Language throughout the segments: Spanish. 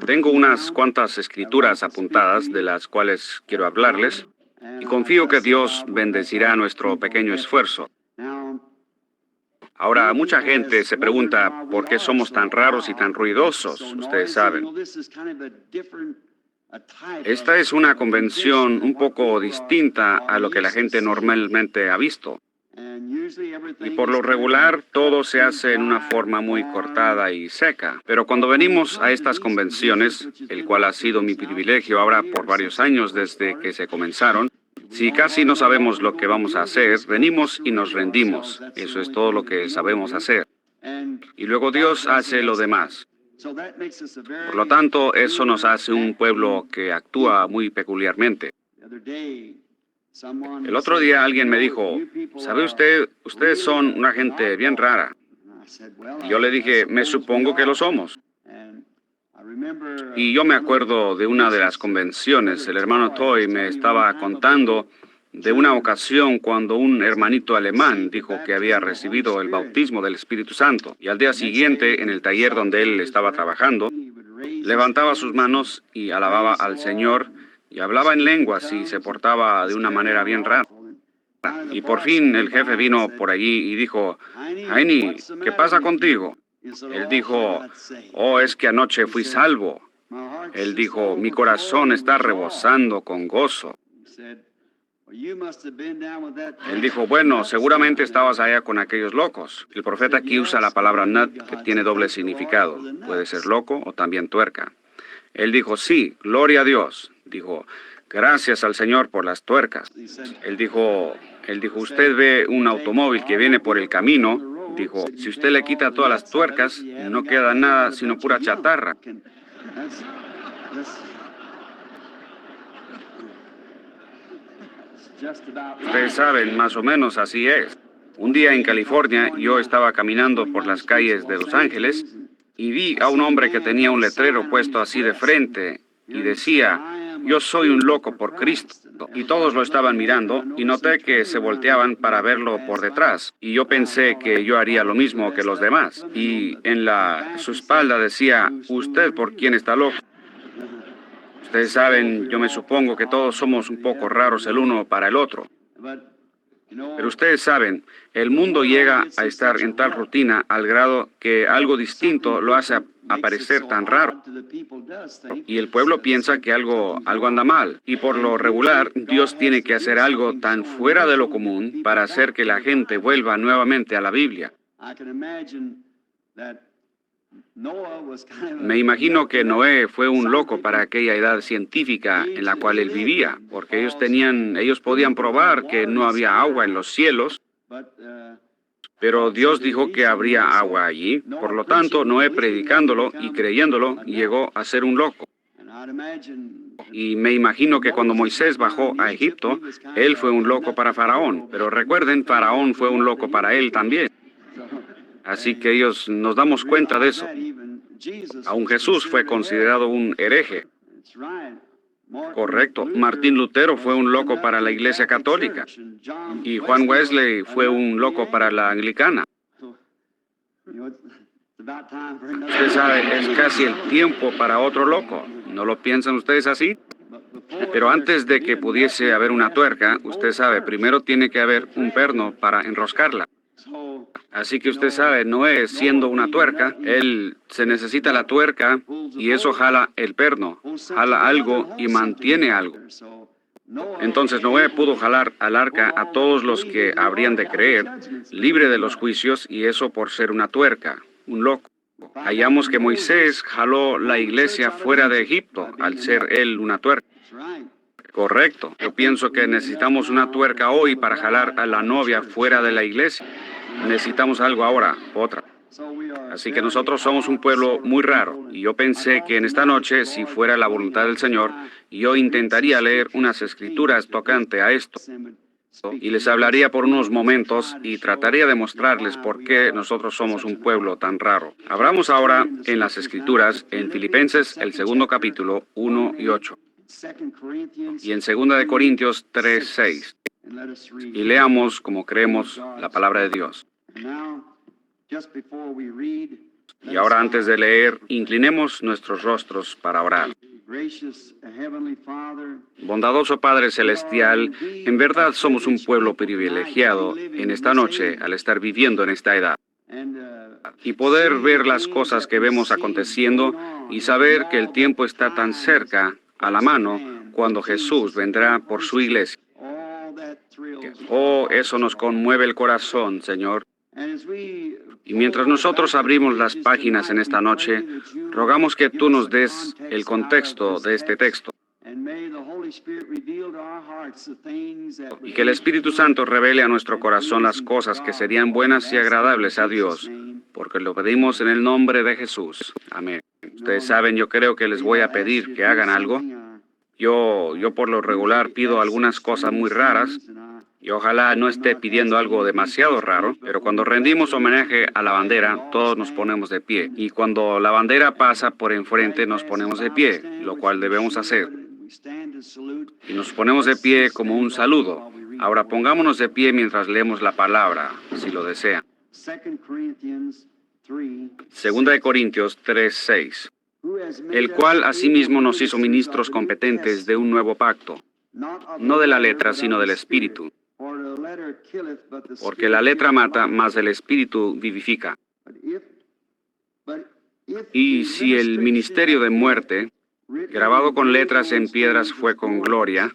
Tengo unas cuantas escrituras apuntadas de las cuales quiero hablarles y confío que Dios bendecirá nuestro pequeño esfuerzo. Ahora, mucha gente se pregunta por qué somos tan raros y tan ruidosos, ustedes saben. Esta es una convención un poco distinta a lo que la gente normalmente ha visto. Y por lo regular, todo se hace en una forma muy cortada y seca. Pero cuando venimos a estas convenciones, el cual ha sido mi privilegio ahora por varios años desde que se comenzaron, si casi no sabemos lo que vamos a hacer, venimos y nos rendimos. Eso es todo lo que sabemos hacer. Y luego Dios hace lo demás. Por lo tanto, eso nos hace un pueblo que actúa muy peculiarmente. El otro día alguien me dijo, ¿sabe usted, ustedes son una gente bien rara? Y yo le dije, me supongo que lo somos. Y yo me acuerdo de una de las convenciones, el hermano Toy me estaba contando de una ocasión cuando un hermanito alemán dijo que había recibido el bautismo del Espíritu Santo. Y al día siguiente, en el taller donde él estaba trabajando, levantaba sus manos y alababa al Señor y hablaba en lenguas y se portaba de una manera bien rara. Y por fin el jefe vino por allí y dijo, Heini, ¿qué pasa contigo? Él dijo, oh, es que anoche fui salvo. Él dijo, mi corazón está rebosando con gozo. Él dijo, bueno, seguramente estabas allá con aquellos locos. El profeta aquí usa la palabra nut, que tiene doble significado. Puede ser loco o también tuerca. Él dijo, sí, gloria a Dios. Dijo, gracias al Señor por las tuercas. Él dijo, usted ve un automóvil que viene por el camino. Dijo, si usted le quita todas las tuercas, no queda nada sino pura chatarra. Ustedes saben, más o menos así es. Un día en California, yo estaba caminando por las calles de Los Ángeles y vi a un hombre que tenía un letrero puesto así de frente y decía, yo soy un loco por Cristo. Y todos lo estaban mirando y noté que se volteaban para verlo por detrás. Y yo pensé que yo haría lo mismo que los demás. Y en su espalda decía, ¿usted por quién está loco? Ustedes saben, yo me supongo que todos somos un poco raros el uno para el otro. Pero ustedes saben, el mundo llega a estar en tal rutina al grado que algo distinto lo hace aparecer tan raro. Y el pueblo piensa que algo anda mal. Y por lo regular, Dios tiene que hacer algo tan fuera de lo común para hacer que la gente vuelva nuevamente a la Biblia. Me imagino que Noé fue un loco para aquella edad científica en la cual él vivía, porque ellos podían probar que no había agua en los cielos, pero Dios dijo que habría agua allí. Por lo tanto, Noé predicándolo y creyéndolo llegó a ser un loco. Y me imagino que cuando Moisés bajó a Egipto, él fue un loco para Faraón, pero recuerden, Faraón fue un loco para él también. Así que nos damos cuenta de eso. Aún Jesús fue considerado un hereje. Correcto. Martín Lutero fue un loco para la Iglesia Católica. Y Juan Wesley fue un loco para la Anglicana. Usted sabe, es casi el tiempo para otro loco. ¿No lo piensan ustedes así? Pero antes de que pudiese haber una tuerca, usted sabe, primero tiene que haber un perno para enroscarla. Así que usted sabe, Noé siendo una tuerca, se necesita la tuerca y eso jala el perno, jala algo y mantiene algo. Entonces Noé pudo jalar al arca a todos los que habrían de creer, libre de los juicios, y eso por ser una tuerca, un loco. Hallamos que Moisés jaló la iglesia fuera de Egipto, al ser él una tuerca. Correcto. Yo pienso que necesitamos una tuerca hoy para jalar a la novia fuera de la iglesia. Necesitamos algo ahora, otra. Así que nosotros somos un pueblo muy raro. Y yo pensé que en esta noche, si fuera la voluntad del Señor, yo intentaría leer unas escrituras tocante a esto. Y les hablaría por unos momentos y trataría de mostrarles por qué nosotros somos un pueblo tan raro. Abramos ahora en las escrituras, en Filipenses, el 2º capítulo, 1 y 8. Y en 2 de Corintios 3, 6. Y leamos como creemos la palabra de Dios. Y ahora, antes de leer, inclinemos nuestros rostros para orar. Bondadoso Padre Celestial, en verdad somos un pueblo privilegiado en esta noche al estar viviendo en esta edad y poder ver las cosas que vemos aconteciendo y saber que el tiempo está tan cerca, a la mano, cuando Jesús vendrá por su iglesia. Oh, eso nos conmueve el corazón, Señor. Y mientras nosotros abrimos las páginas en esta noche, rogamos que tú nos des el contexto de este texto y que el Espíritu Santo revele a nuestro corazón las cosas que serían buenas y agradables a Dios, porque lo pedimos en el nombre de Jesús. Amén. Ustedes saben, yo creo que les voy a pedir que hagan algo. Yo por lo regular pido algunas cosas muy raras, y ojalá no esté pidiendo algo demasiado raro, pero cuando rendimos homenaje a la bandera, todos nos ponemos de pie. Y cuando la bandera pasa por enfrente, nos ponemos de pie, lo cual debemos hacer. Y nos ponemos de pie como un saludo. Ahora pongámonos de pie mientras leemos la palabra, si lo desean. 2 de Corintios 3:6. El cual asimismo nos hizo ministros competentes de un nuevo pacto, no de la letra, sino del Espíritu. Porque la letra mata, mas el Espíritu vivifica. Y si el ministerio de muerte, grabado con letras en piedras, fue con gloria,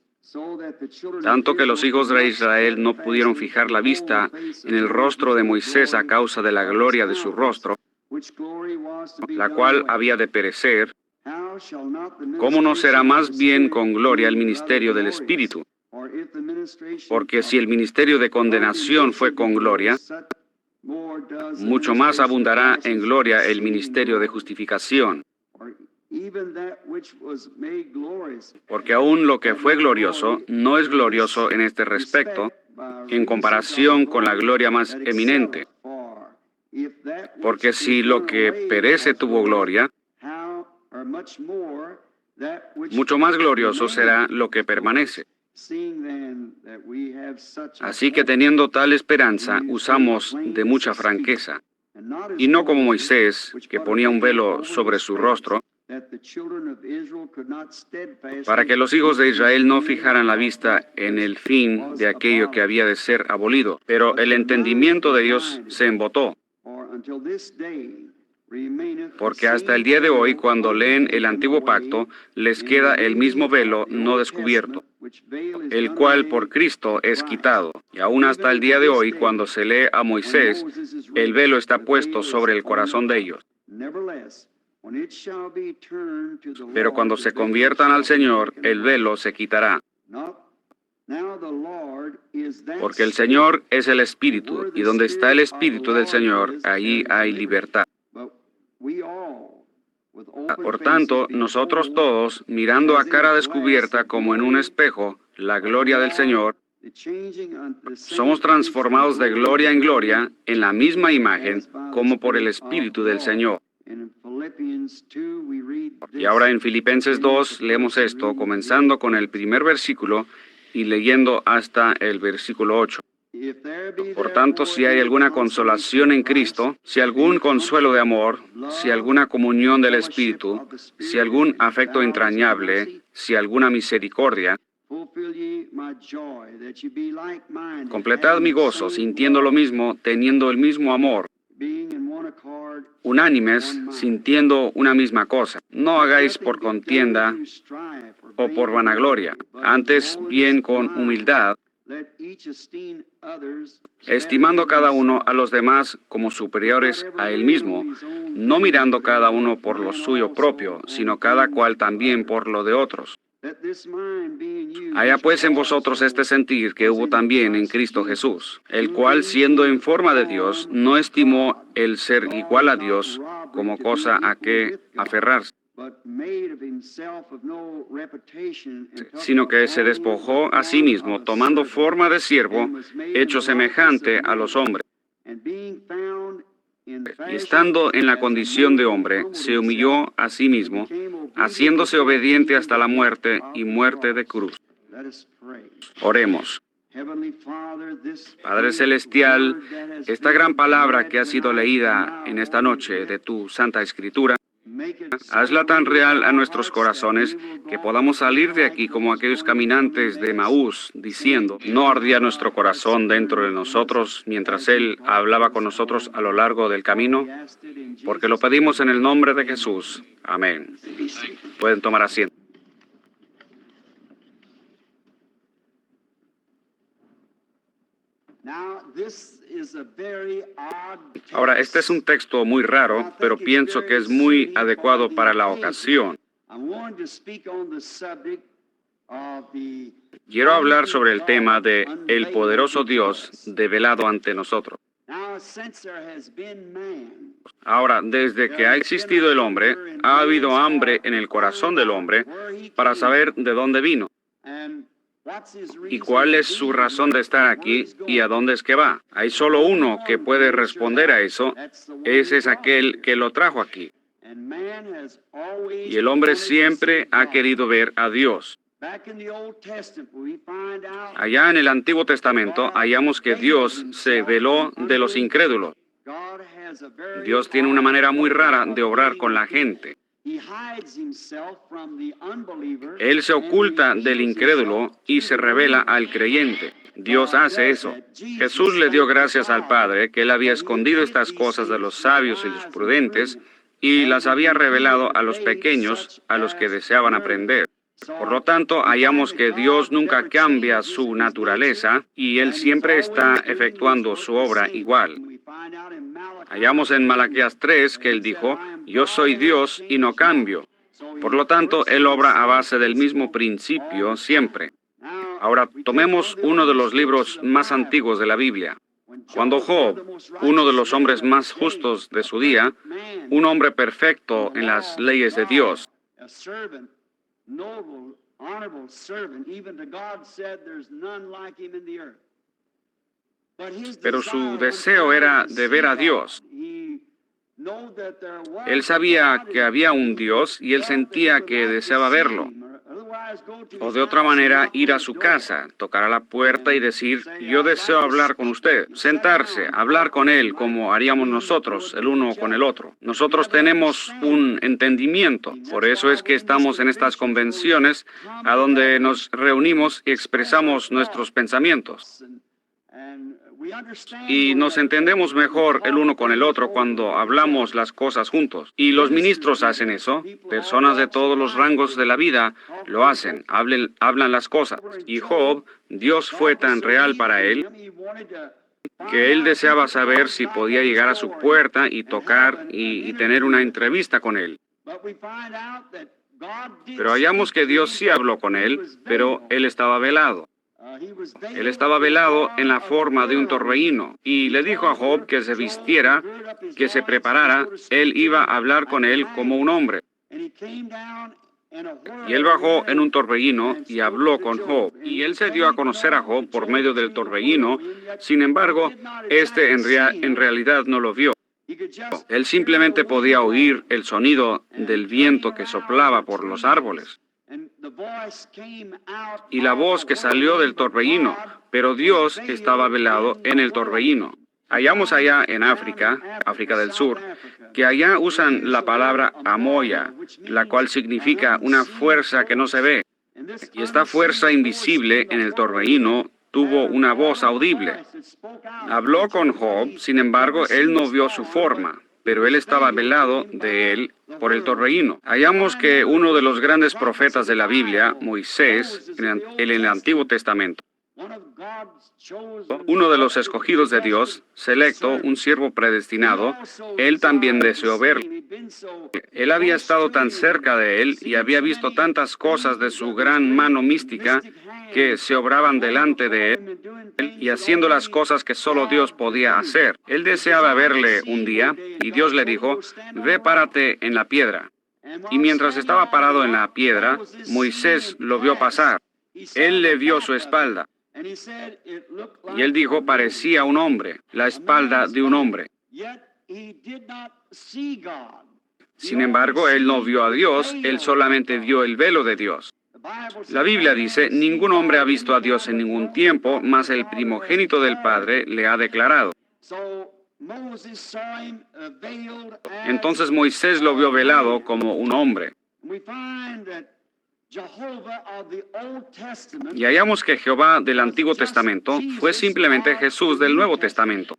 tanto que los hijos de Israel no pudieron fijar la vista en el rostro de Moisés a causa de la gloria de su rostro, la cual había de perecer, ¿cómo no será más bien con gloria el ministerio del Espíritu? Porque si el ministerio de condenación fue con gloria, mucho más abundará en gloria el ministerio de justificación. Porque aún lo que fue glorioso no es glorioso en este respecto, en comparación con la gloria más eminente. Porque si lo que perece tuvo gloria, mucho más glorioso será lo que permanece. Así que teniendo tal esperanza, usamos de mucha franqueza, y no como Moisés, que ponía un velo sobre su rostro, para que los hijos de Israel no fijaran la vista en el fin de aquello que había de ser abolido. Pero el entendimiento de Dios se embotó, porque hasta el día de hoy, cuando leen el antiguo pacto, les queda el mismo velo no descubierto, el cual por Cristo es quitado. Y aún hasta el día de hoy, cuando se lee a Moisés, el velo está puesto sobre el corazón de ellos. Pero cuando se conviertan al Señor, el velo se quitará. Porque el Señor es el Espíritu, y donde está el Espíritu del Señor, allí hay libertad. Por tanto, nosotros todos, mirando a cara descubierta como en un espejo la gloria del Señor, somos transformados de gloria en gloria en la misma imagen como por el Espíritu del Señor. Y ahora en Filipenses 2 leemos esto, comenzando con el primer versículo y leyendo hasta el versículo 8. Por tanto, si hay alguna consolación en Cristo, si algún consuelo de amor, si alguna comunión del Espíritu, si algún afecto entrañable, si alguna misericordia, completad mi gozo, sintiendo lo mismo, teniendo el mismo amor, unánimes, sintiendo una misma cosa. No hagáis por contienda o por vanagloria, antes bien con humildad, estimando cada uno a los demás como superiores a él mismo, no mirando cada uno por lo suyo propio, sino cada cual también por lo de otros. Haya pues en vosotros este sentir que hubo también en Cristo Jesús, el cual, siendo en forma de Dios, no estimó el ser igual a Dios como cosa a que aferrarse, sino que se despojó a sí mismo, tomando forma de siervo, hecho semejante a los hombres. Y estando en la condición de hombre, se humilló a sí mismo, haciéndose obediente hasta la muerte y muerte de cruz. Oremos. Padre Celestial, esta gran palabra que ha sido leída en esta noche de tu Santa Escritura, hazla tan real a nuestros corazones que podamos salir de aquí como aquellos caminantes de Emaús, diciendo, no ardía nuestro corazón dentro de nosotros mientras Él hablaba con nosotros a lo largo del camino, porque lo pedimos en el nombre de Jesús. Amén. Pueden tomar asiento. Ahora, este es un texto muy raro, pero pienso que es muy adecuado para la ocasión. Quiero hablar sobre el tema de el poderoso Dios develado ante nosotros. Ahora, desde que ha existido el hombre, ha habido hambre en el corazón del hombre para saber de dónde vino. ¿Y cuál es su razón de estar aquí y a dónde es que va? Hay solo uno que puede responder a eso. Ese es aquel que lo trajo aquí. Y el hombre siempre ha querido ver a Dios. Allá en el Antiguo Testamento hallamos que Dios se veló de los incrédulos. Dios tiene una manera muy rara de obrar con la gente. Él se oculta del incrédulo y se revela al creyente. Dios hace eso. Jesús le dio gracias al Padre que Él había escondido estas cosas de los sabios y los prudentes y las había revelado a los pequeños, a los que deseaban aprender. Por lo tanto, hallamos que Dios nunca cambia su naturaleza y Él siempre está efectuando su obra igual. Hallamos en Malaquías 3 que Él dijo, yo soy Dios y no cambio. Por lo tanto, Él obra a base del mismo principio siempre. Ahora, tomemos uno de los libros más antiguos de la Biblia. Cuando Job, uno de los hombres más justos de su día, un hombre perfecto en las leyes de Dios, pero su deseo era de ver a Dios. Él sabía que había un Dios y él sentía que deseaba verlo. O de otra manera, ir a su casa, tocar a la puerta y decir, yo deseo hablar con usted. Sentarse, hablar con él como haríamos nosotros, el uno con el otro. Nosotros tenemos un entendimiento. Por eso es que estamos en estas convenciones a donde nos reunimos y expresamos nuestros pensamientos. Y nos entendemos mejor el uno con el otro cuando hablamos las cosas juntos. Y los ministros hacen eso. Personas de todos los rangos de la vida lo hacen, hablan las cosas. Y Job, Dios fue tan real para él que él deseaba saber si podía llegar a su puerta y tocar y tener una entrevista con él. Pero hallamos que Dios sí habló con él, pero él estaba velado. Él estaba velado en la forma de un torbellino y le dijo a Job que se vistiera, que se preparara. Él iba a hablar con él como un hombre. Y él bajó en un torbellino y habló con Job. Y él se dio a conocer a Job por medio del torbellino. Sin embargo, en realidad no lo vio. Él simplemente podía oír el sonido del viento que soplaba por los árboles. Y la voz que salió del torbellino, pero Dios estaba velado en el torbellino. Hallamos allá en África, África del Sur, que allá usan la palabra amoya, la cual significa una fuerza que no se ve. Y esta fuerza invisible en el torbellino tuvo una voz audible. Habló con Job, sin embargo, él no vio su forma, pero él estaba velado de él por el torbellino. Hallamos que uno de los grandes profetas de la Biblia, Moisés, en el Antiguo Testamento, uno de los escogidos de Dios, selecto, un siervo predestinado, él también deseó verlo. Él había estado tan cerca de él y había visto tantas cosas de su gran mano mística que se obraban delante de él y haciendo las cosas que solo Dios podía hacer. Él deseaba verle un día y Dios le dijo, ve, párate en la piedra. Y mientras estaba parado en la piedra, Moisés lo vio pasar. Él le vio su espalda. Y él dijo, parecía un hombre, la espalda de un hombre. Sin embargo, él no vio a Dios, él solamente vio el velo de Dios. La Biblia dice, ningún hombre ha visto a Dios en ningún tiempo, mas el primogénito del Padre le ha declarado. Entonces Moisés lo vio velado como un hombre. Y hallamos que Jehová del Antiguo Testamento fue simplemente Jesús del Nuevo Testamento.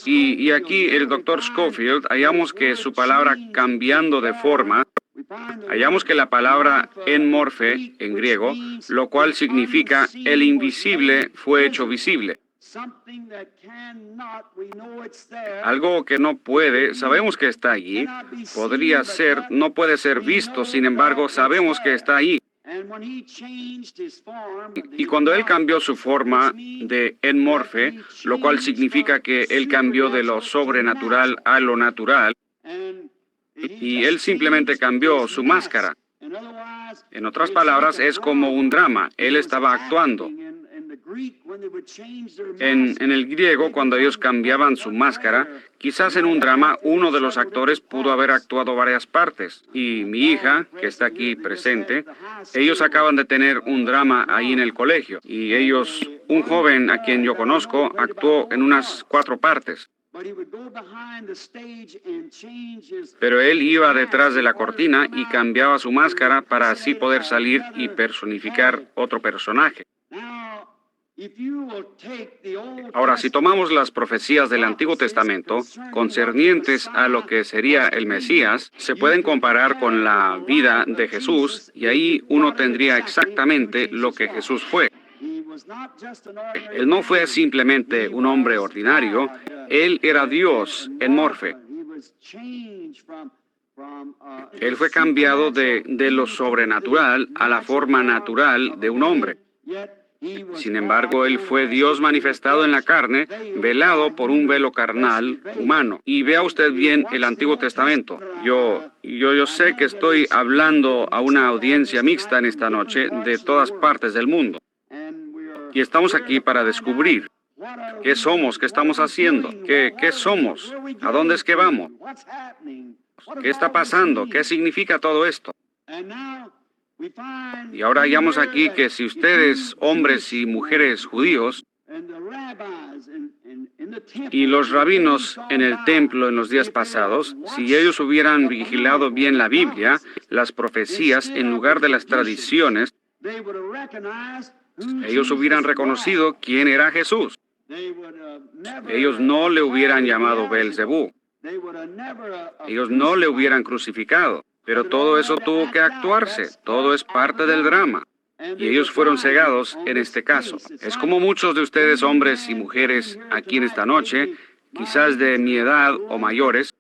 Y aquí el Dr. Scofield hallamos que su palabra cambiando de forma, hallamos que la palabra en morfe en griego, lo cual significa el invisible fue hecho visible. Algo que no puede, sabemos que está allí, podría ser, no puede ser visto, sin embargo, sabemos que está allí. Y cuando él cambió su forma de en morfe, lo cual significa que él cambió de lo sobrenatural a lo natural, y él simplemente cambió su máscara. En otras palabras, es como un drama, él estaba actuando. En el griego, cuando ellos cambiaban su máscara, quizás en un drama, uno de los actores pudo haber actuado varias partes. Y mi hija, que está aquí presente, ellos acaban de tener un drama ahí en el colegio. Y ellos, un joven a quien yo conozco, actuó en unas 4 partes. Pero él iba detrás de la cortina y cambiaba su máscara para así poder salir y personificar otro personaje. Ahora, si tomamos las profecías del Antiguo Testamento concernientes a lo que sería el Mesías, se pueden comparar con la vida de Jesús y ahí uno tendría exactamente lo que Jesús fue. Él no fue simplemente un hombre ordinario, él era Dios en morfe. Él fue cambiado de lo sobrenatural a la forma natural de un hombre. Sin embargo, él fue Dios manifestado en la carne, velado por un velo carnal humano. Y vea usted bien el Antiguo Testamento. Yo sé que estoy hablando a una audiencia mixta en esta noche de todas partes del mundo. Y estamos aquí para descubrir qué somos, qué estamos haciendo, qué somos, a dónde es que vamos, qué está pasando, qué significa todo esto. Y ahora hallamos aquí que si ustedes, hombres y mujeres judíos, y los rabinos en el templo en los días pasados, si ellos hubieran vigilado bien la Biblia, las profecías, en lugar de las tradiciones, ellos hubieran reconocido quién era Jesús. Ellos no le hubieran llamado Beelzebú. Ellos no le hubieran crucificado. Pero todo eso tuvo que actuarse, todo es parte del drama. Y ellos fueron cegados en este caso. Es como muchos de ustedes, hombres y mujeres, aquí en esta noche, quizás de mi edad o mayores.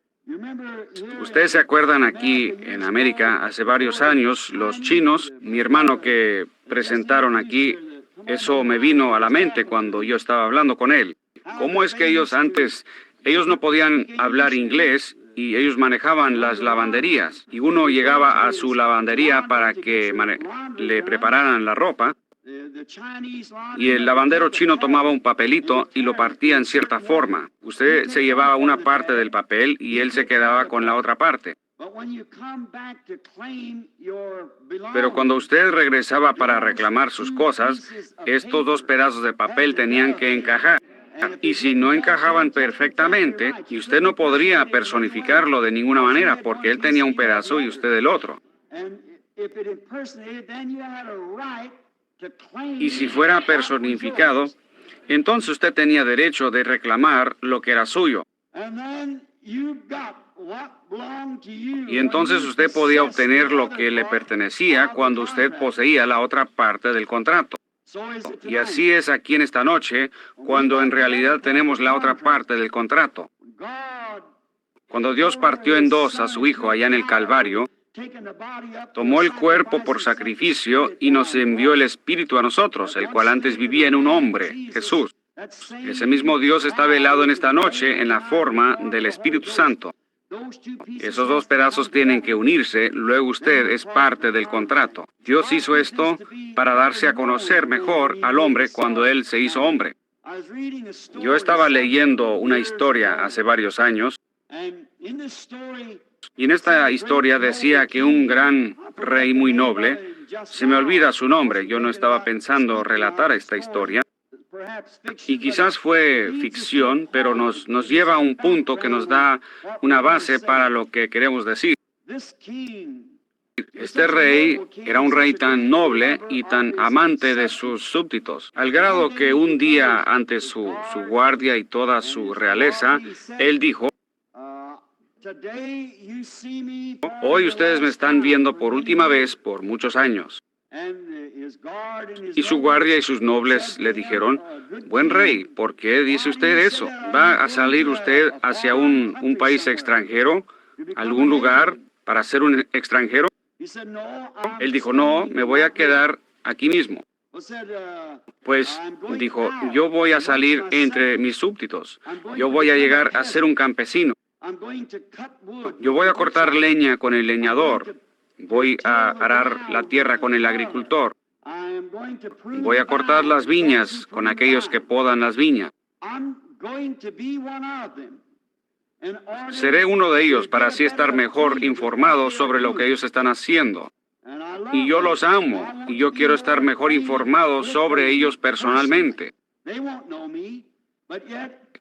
Ustedes se acuerdan aquí en América, hace varios años, los chinos, mi hermano que presentaron aquí, eso me vino a la mente cuando yo estaba hablando con él. ¿Cómo es que ellos no podían hablar inglés? Y ellos manejaban las lavanderías. Y uno llegaba a su lavandería para que le prepararan la ropa. Y el lavandero chino tomaba un papelito y lo partía en cierta forma. Usted se llevaba una parte del papel y él se quedaba con la otra parte. Pero cuando usted regresaba para reclamar sus cosas, estos 2 pedazos de papel tenían que encajar. Y si no encajaban perfectamente, y usted no podría personificarlo de ninguna manera, porque él tenía un pedazo y usted el otro. Y si fuera personificado, entonces usted tenía derecho de reclamar lo que era suyo. Y entonces usted podía obtener lo que le pertenecía cuando usted poseía la otra parte del contrato. Y así es aquí en esta noche, cuando en realidad tenemos la otra parte del contrato. Cuando Dios partió en 2 a su Hijo allá en el Calvario, tomó el cuerpo por sacrificio y nos envió el Espíritu a nosotros, el cual antes vivía en un hombre, Jesús. Ese mismo Dios está velado en esta noche en la forma del Espíritu Santo. Esos 2 pedazos tienen que unirse, luego usted es parte del contrato. Dios hizo esto para darse a conocer mejor al hombre cuando Él se hizo hombre. Yo estaba leyendo una historia hace varios años, Y en esta historia decía que un gran rey muy noble, se me olvida su nombre, yo no estaba pensando relatar esta historia, y quizás fue ficción, pero nos lleva a un punto que nos da una base para lo que queremos decir. Este rey era un rey tan noble y tan amante de sus súbditos, al grado que un día ante su guardia y toda su realeza, él dijo: hoy ustedes me están viendo por última vez por muchos años. Y su guardia y sus nobles le dijeron: buen rey, ¿por qué dice usted eso? ¿Va a salir usted hacia un país extranjero, algún lugar, para ser un extranjero? Él dijo: no, me voy a quedar aquí mismo. Pues dijo: yo voy a salir entre mis súbditos. Yo voy a llegar a ser un campesino. Yo voy a cortar leña con el leñador. Voy a arar la tierra con el agricultor. Voy a cortar las viñas con aquellos que podan las viñas. Seré uno de ellos para así estar mejor informado sobre lo que ellos están haciendo. Y yo los amo, y yo quiero estar mejor informado sobre ellos personalmente.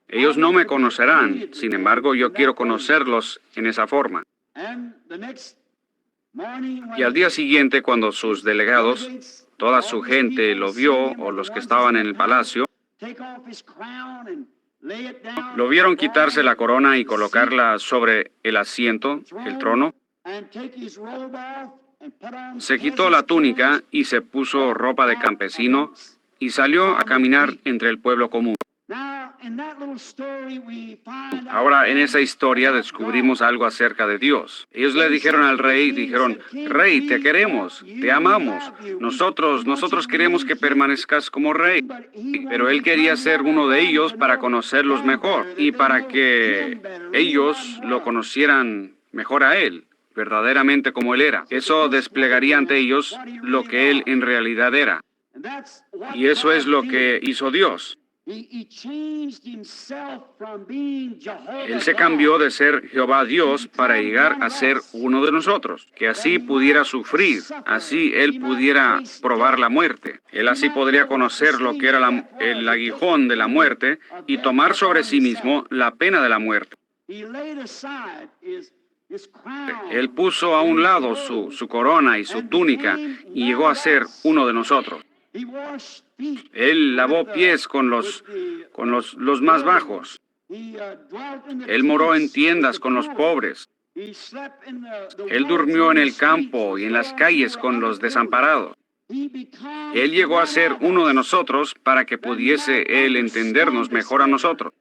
Ellos no me conocerán, sin embargo, yo quiero conocerlos en esa forma. Y al día siguiente, cuando sus delegados, toda su gente lo vio, o los que estaban en el palacio, lo vieron quitarse la corona y colocarla sobre el asiento, el trono. Se quitó la túnica y se puso ropa de campesino y salió a caminar entre el pueblo común. Ahora, en esa historia descubrimos algo acerca de Dios. Ellos le dijeron al rey, rey, te queremos, te amamos. Nosotros queremos que permanezcas como rey. Pero él quería ser uno de ellos para conocerlos mejor y para que ellos lo conocieran mejor a él, verdaderamente como él era. Eso desplegaría ante ellos lo que él en realidad era. Y eso es lo que hizo Dios. Él se cambió de ser Jehová Dios para llegar a ser uno de nosotros, que así pudiera sufrir, así él pudiera probar la muerte. Él así podría conocer lo que era el aguijón de la muerte y tomar sobre sí mismo la pena de la muerte. Él puso a un lado su corona y su túnica y llegó a ser uno de nosotros. Él lavó pies con los más bajos. Él moró en tiendas con los pobres. Él durmió en el campo y en las calles con los desamparados. Él llegó a ser uno de nosotros para que pudiese Él entendernos mejor a nosotros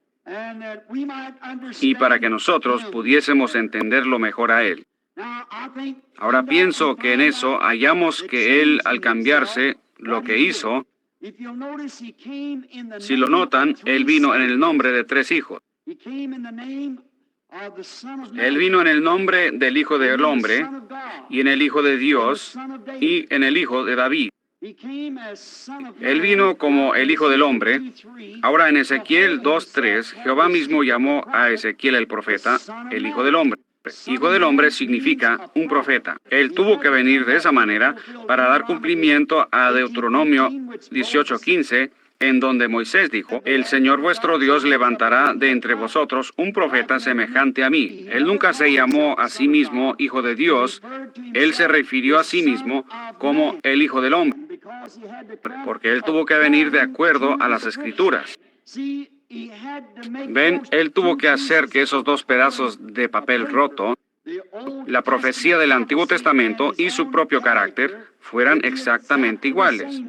y para que nosotros pudiésemos entenderlo mejor a Él. Ahora pienso que en eso hallamos que Él, al cambiarse, lo que hizo, si lo notan, Él vino en el nombre de 3 hijos. Él vino en el nombre del Hijo del Hombre, y en el Hijo de Dios, y en el Hijo de David. Él vino como el Hijo del Hombre. Ahora en Ezequiel 2:3, Jehová mismo llamó a Ezequiel el profeta, el Hijo del Hombre. Hijo del Hombre significa un profeta. Él tuvo que venir de esa manera para dar cumplimiento a Deuteronomio 18:15, en donde Moisés dijo: el Señor vuestro Dios levantará de entre vosotros un profeta semejante a mí. Él nunca se llamó a sí mismo Hijo de Dios. Él se refirió a sí mismo como el Hijo del Hombre, porque Él tuvo que venir de acuerdo a las Escrituras. Ven, Él tuvo que hacer que esos 2 pedazos de papel roto, la profecía del Antiguo Testamento y su propio carácter, fueran exactamente iguales.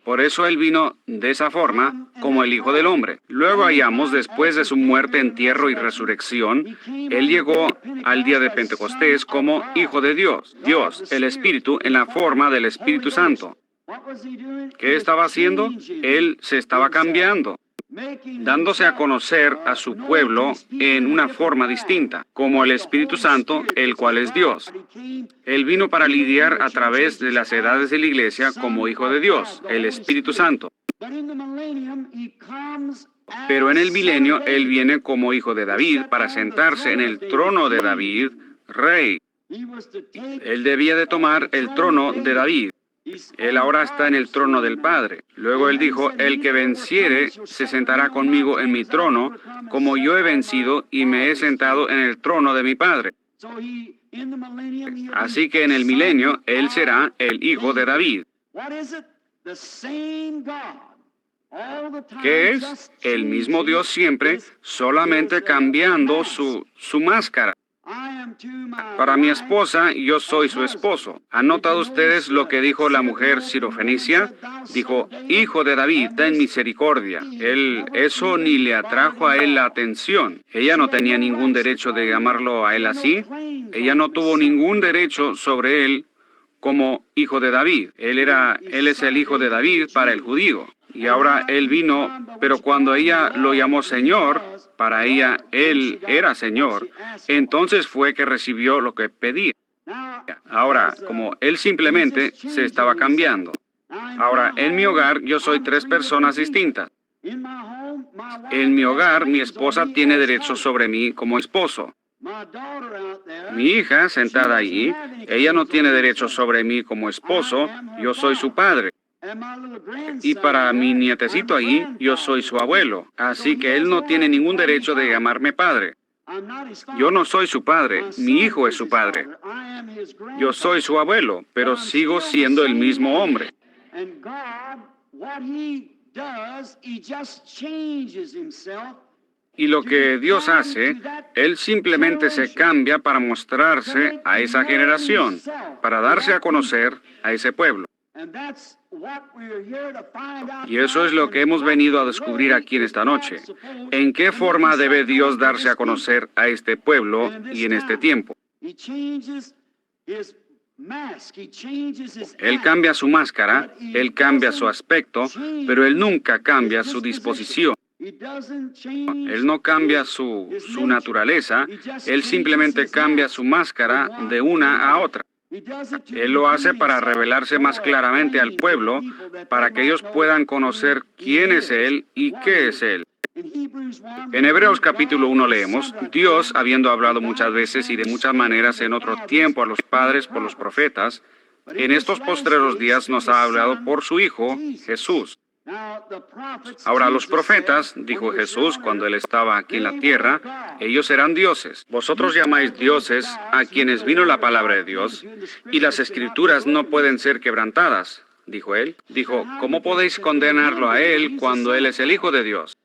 Por eso Él vino de esa forma, como el Hijo del Hombre. Luego hallamos, después de su muerte, entierro y resurrección, Él llegó al día de Pentecostés como Hijo de Dios, Dios, el Espíritu, en la forma del Espíritu Santo. ¿Qué estaba haciendo? Él se estaba cambiando, dándose a conocer a su pueblo en una forma distinta, como el Espíritu Santo, el cual es Dios. Él vino para lidiar a través de las edades de la iglesia como Hijo de Dios, el Espíritu Santo. Pero en el milenio Él viene como hijo de David para sentarse en el trono de David, rey. Él debía de tomar el trono de David. Él ahora está en el trono del Padre. Luego Él dijo, el que venciere se sentará conmigo en mi trono, como yo he vencido y me he sentado en el trono de mi Padre. Así que en el milenio Él será el hijo de David. ¿Qué es? El mismo Dios siempre, solamente cambiando su máscara. Para mi esposa, yo soy su esposo. ¿Han notado ustedes lo que dijo la mujer sirofenicia? Dijo, hijo de David, ten misericordia. Eso ni le atrajo a él la atención. Ella no tenía ningún derecho de llamarlo a él así. Ella no tuvo ningún derecho sobre él como hijo de David. Él es el hijo de David para el judío. Y ahora él vino, pero cuando ella lo llamó Señor, para ella él era Señor, entonces fue que recibió lo que pedía. Ahora, como él simplemente se estaba cambiando. Ahora, en mi hogar yo soy tres personas distintas. En mi hogar mi esposa tiene derecho sobre mí como esposo. Mi hija sentada allí, ella no tiene derecho sobre mí como esposo, yo soy su padre. Y para mi nietecito ahí, yo soy su abuelo, así que él no tiene ningún derecho de llamarme padre. Yo no soy su padre, mi hijo es su padre. Yo soy su abuelo, pero sigo siendo el mismo hombre. Y lo que Dios hace, Él simplemente se cambia para mostrarse a esa generación, para darse a conocer a ese pueblo. Y eso es lo que hemos venido a descubrir aquí en esta noche. ¿En qué forma debe Dios darse a conocer a este pueblo y en este tiempo? Él cambia su máscara, Él cambia su aspecto, pero Él nunca cambia su disposición. Él no cambia su naturaleza, Él simplemente cambia su máscara de una a otra. Él lo hace para revelarse más claramente al pueblo, para que ellos puedan conocer quién es Él y qué es Él. En Hebreos capítulo 1 leemos, Dios, habiendo hablado muchas veces y de muchas maneras en otro tiempo a los padres por los profetas, en estos postreros días nos ha hablado por su Hijo, Jesús. Ahora los profetas, dijo Jesús cuando Él estaba aquí en la tierra, ellos eran dioses. Vosotros llamáis dioses a quienes vino la palabra de Dios, y las escrituras no pueden ser quebrantadas, dijo Él. Dijo, ¿cómo podéis condenarlo a Él cuando Él es el Hijo de Dios?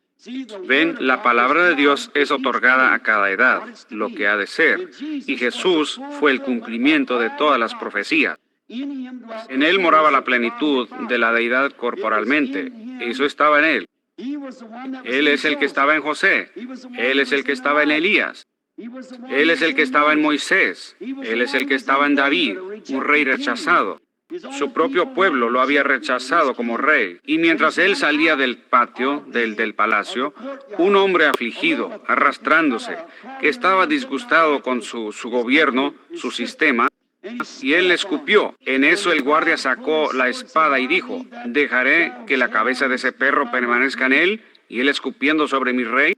Ven, la palabra de Dios es otorgada a cada edad, lo que ha de ser, y Jesús fue el cumplimiento de todas las profecías. En Él moraba la plenitud de la deidad corporalmente. Eso estaba en Él. Él es el que estaba en José. Él es el que estaba en Elías. Él es el que estaba en Moisés. Él es el que estaba en David, un rey rechazado. Su propio pueblo lo había rechazado como rey. Y mientras él salía del patio, del palacio, un hombre afligido, arrastrándose, que estaba disgustado con su gobierno, su sistema, y él le escupió. En eso el guardia sacó la espada y dijo, ¿dejaré que la cabeza de ese perro permanezca en él? Y él escupiendo sobre mi rey.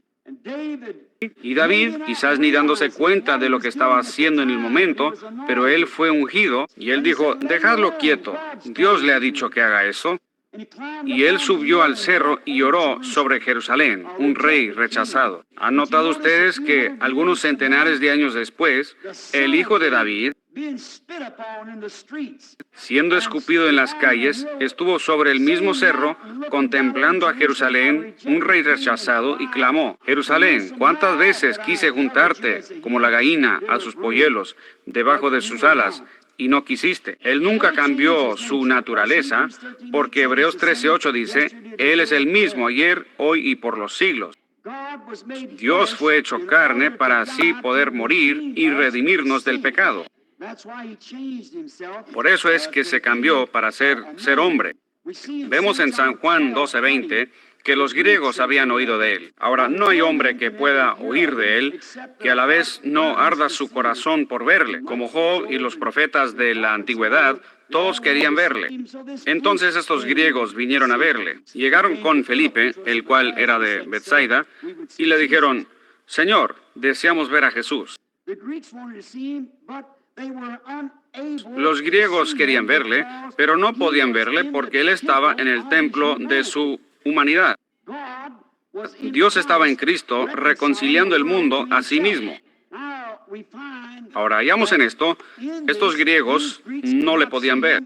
Y David, quizás ni dándose cuenta de lo que estaba haciendo en el momento, pero él fue ungido, y él dijo, dejadlo quieto, Dios le ha dicho que haga eso. Y él subió al cerro y oró sobre Jerusalén, un rey rechazado. ¿Han notado ustedes que algunos centenares de años después, el hijo de David, siendo escupido en las calles, estuvo sobre el mismo cerro, contemplando a Jerusalén, un rey rechazado, y clamó, Jerusalén, ¿cuántas veces quise juntarte, como la gallina, a sus polluelos, debajo de sus alas, y no quisiste? Él nunca cambió su naturaleza, porque Hebreos 13:8 dice, Él es el mismo ayer, hoy y por los siglos. Dios fue hecho carne para así poder morir y redimirnos del pecado. Por eso es que se cambió para ser hombre. Vemos en San Juan 12:20 que los griegos habían oído de él. Ahora, no hay hombre que pueda oír de él que a la vez no arda su corazón por verle. Como Job y los profetas de la antigüedad, Todos querían verle. Entonces estos griegos vinieron a verle. Llegaron con Felipe, el cual era de Bethsaida, y le dijeron, Señor, deseamos ver a Jesús. Los griegos querían verle, pero no podían verle porque él estaba en el templo de su humanidad. Dios estaba en Cristo reconciliando el mundo a sí mismo. Ahora, hallamos en esto, estos griegos no le podían ver.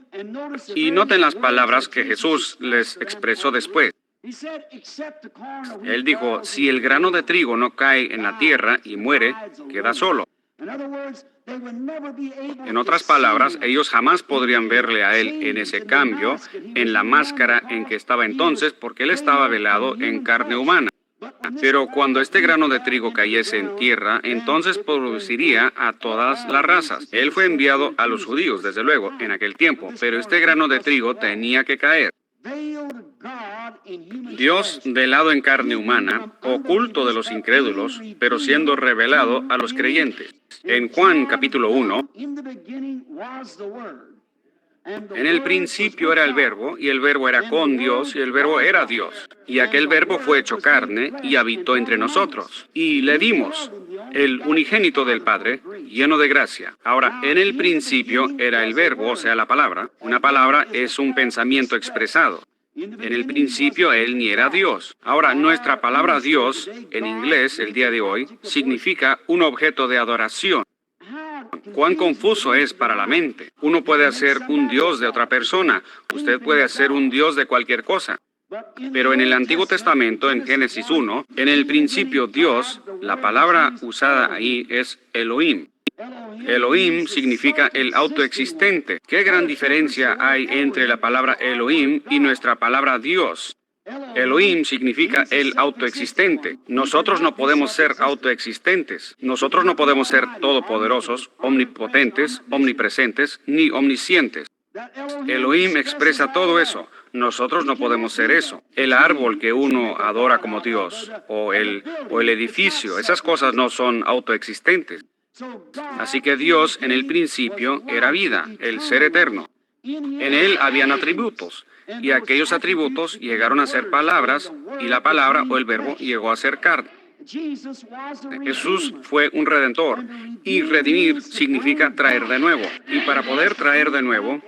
Y noten las palabras que Jesús les expresó después. Él dijo, si el grano de trigo no cae en la tierra y muere, queda solo. En otras palabras, ellos jamás podrían verle a él en ese cambio, en la máscara en que estaba entonces, porque él estaba velado en carne humana. Pero cuando este grano de trigo cayese en tierra, entonces produciría a todas las razas. Él fue enviado a los judíos, desde luego, en aquel tiempo, pero este grano de trigo tenía que caer. Dios, velado en carne humana, oculto de los incrédulos, pero siendo revelado a los creyentes. En Juan capítulo 1, en el principio era el Verbo, y el Verbo era con Dios, y el Verbo era Dios. Y aquel Verbo fue hecho carne, y habitó entre nosotros. Y le vimos, el unigénito del Padre, lleno de gracia. Ahora, en el principio era el Verbo, o sea, la palabra. Una palabra es un pensamiento expresado. En el principio Él ni era Dios. Ahora, nuestra palabra Dios, en inglés, el día de hoy, significa un objeto de adoración. Cuán confuso es para la mente. Uno puede hacer un Dios de otra persona. Usted puede hacer un Dios de cualquier cosa. Pero en el Antiguo Testamento, en Génesis 1, en el principio Dios, la palabra usada ahí es Elohim. Elohim significa el autoexistente. ¿Qué gran diferencia hay entre la palabra Elohim y nuestra palabra Dios? Elohim significa el autoexistente. Nosotros no podemos ser autoexistentes. Nosotros no podemos ser todopoderosos, omnipotentes, omnipresentes, ni omniscientes. Elohim expresa todo eso. Nosotros no podemos ser eso. El árbol que uno adora como Dios, o el edificio, esas cosas no son autoexistentes. Así que Dios en el principio era vida, el ser eterno. En Él habían atributos, y aquellos atributos llegaron a ser palabras, y la palabra o el verbo llegó a ser carne. Jesús fue un redentor, y redimir significa traer de nuevo. Y para poder traer de nuevo,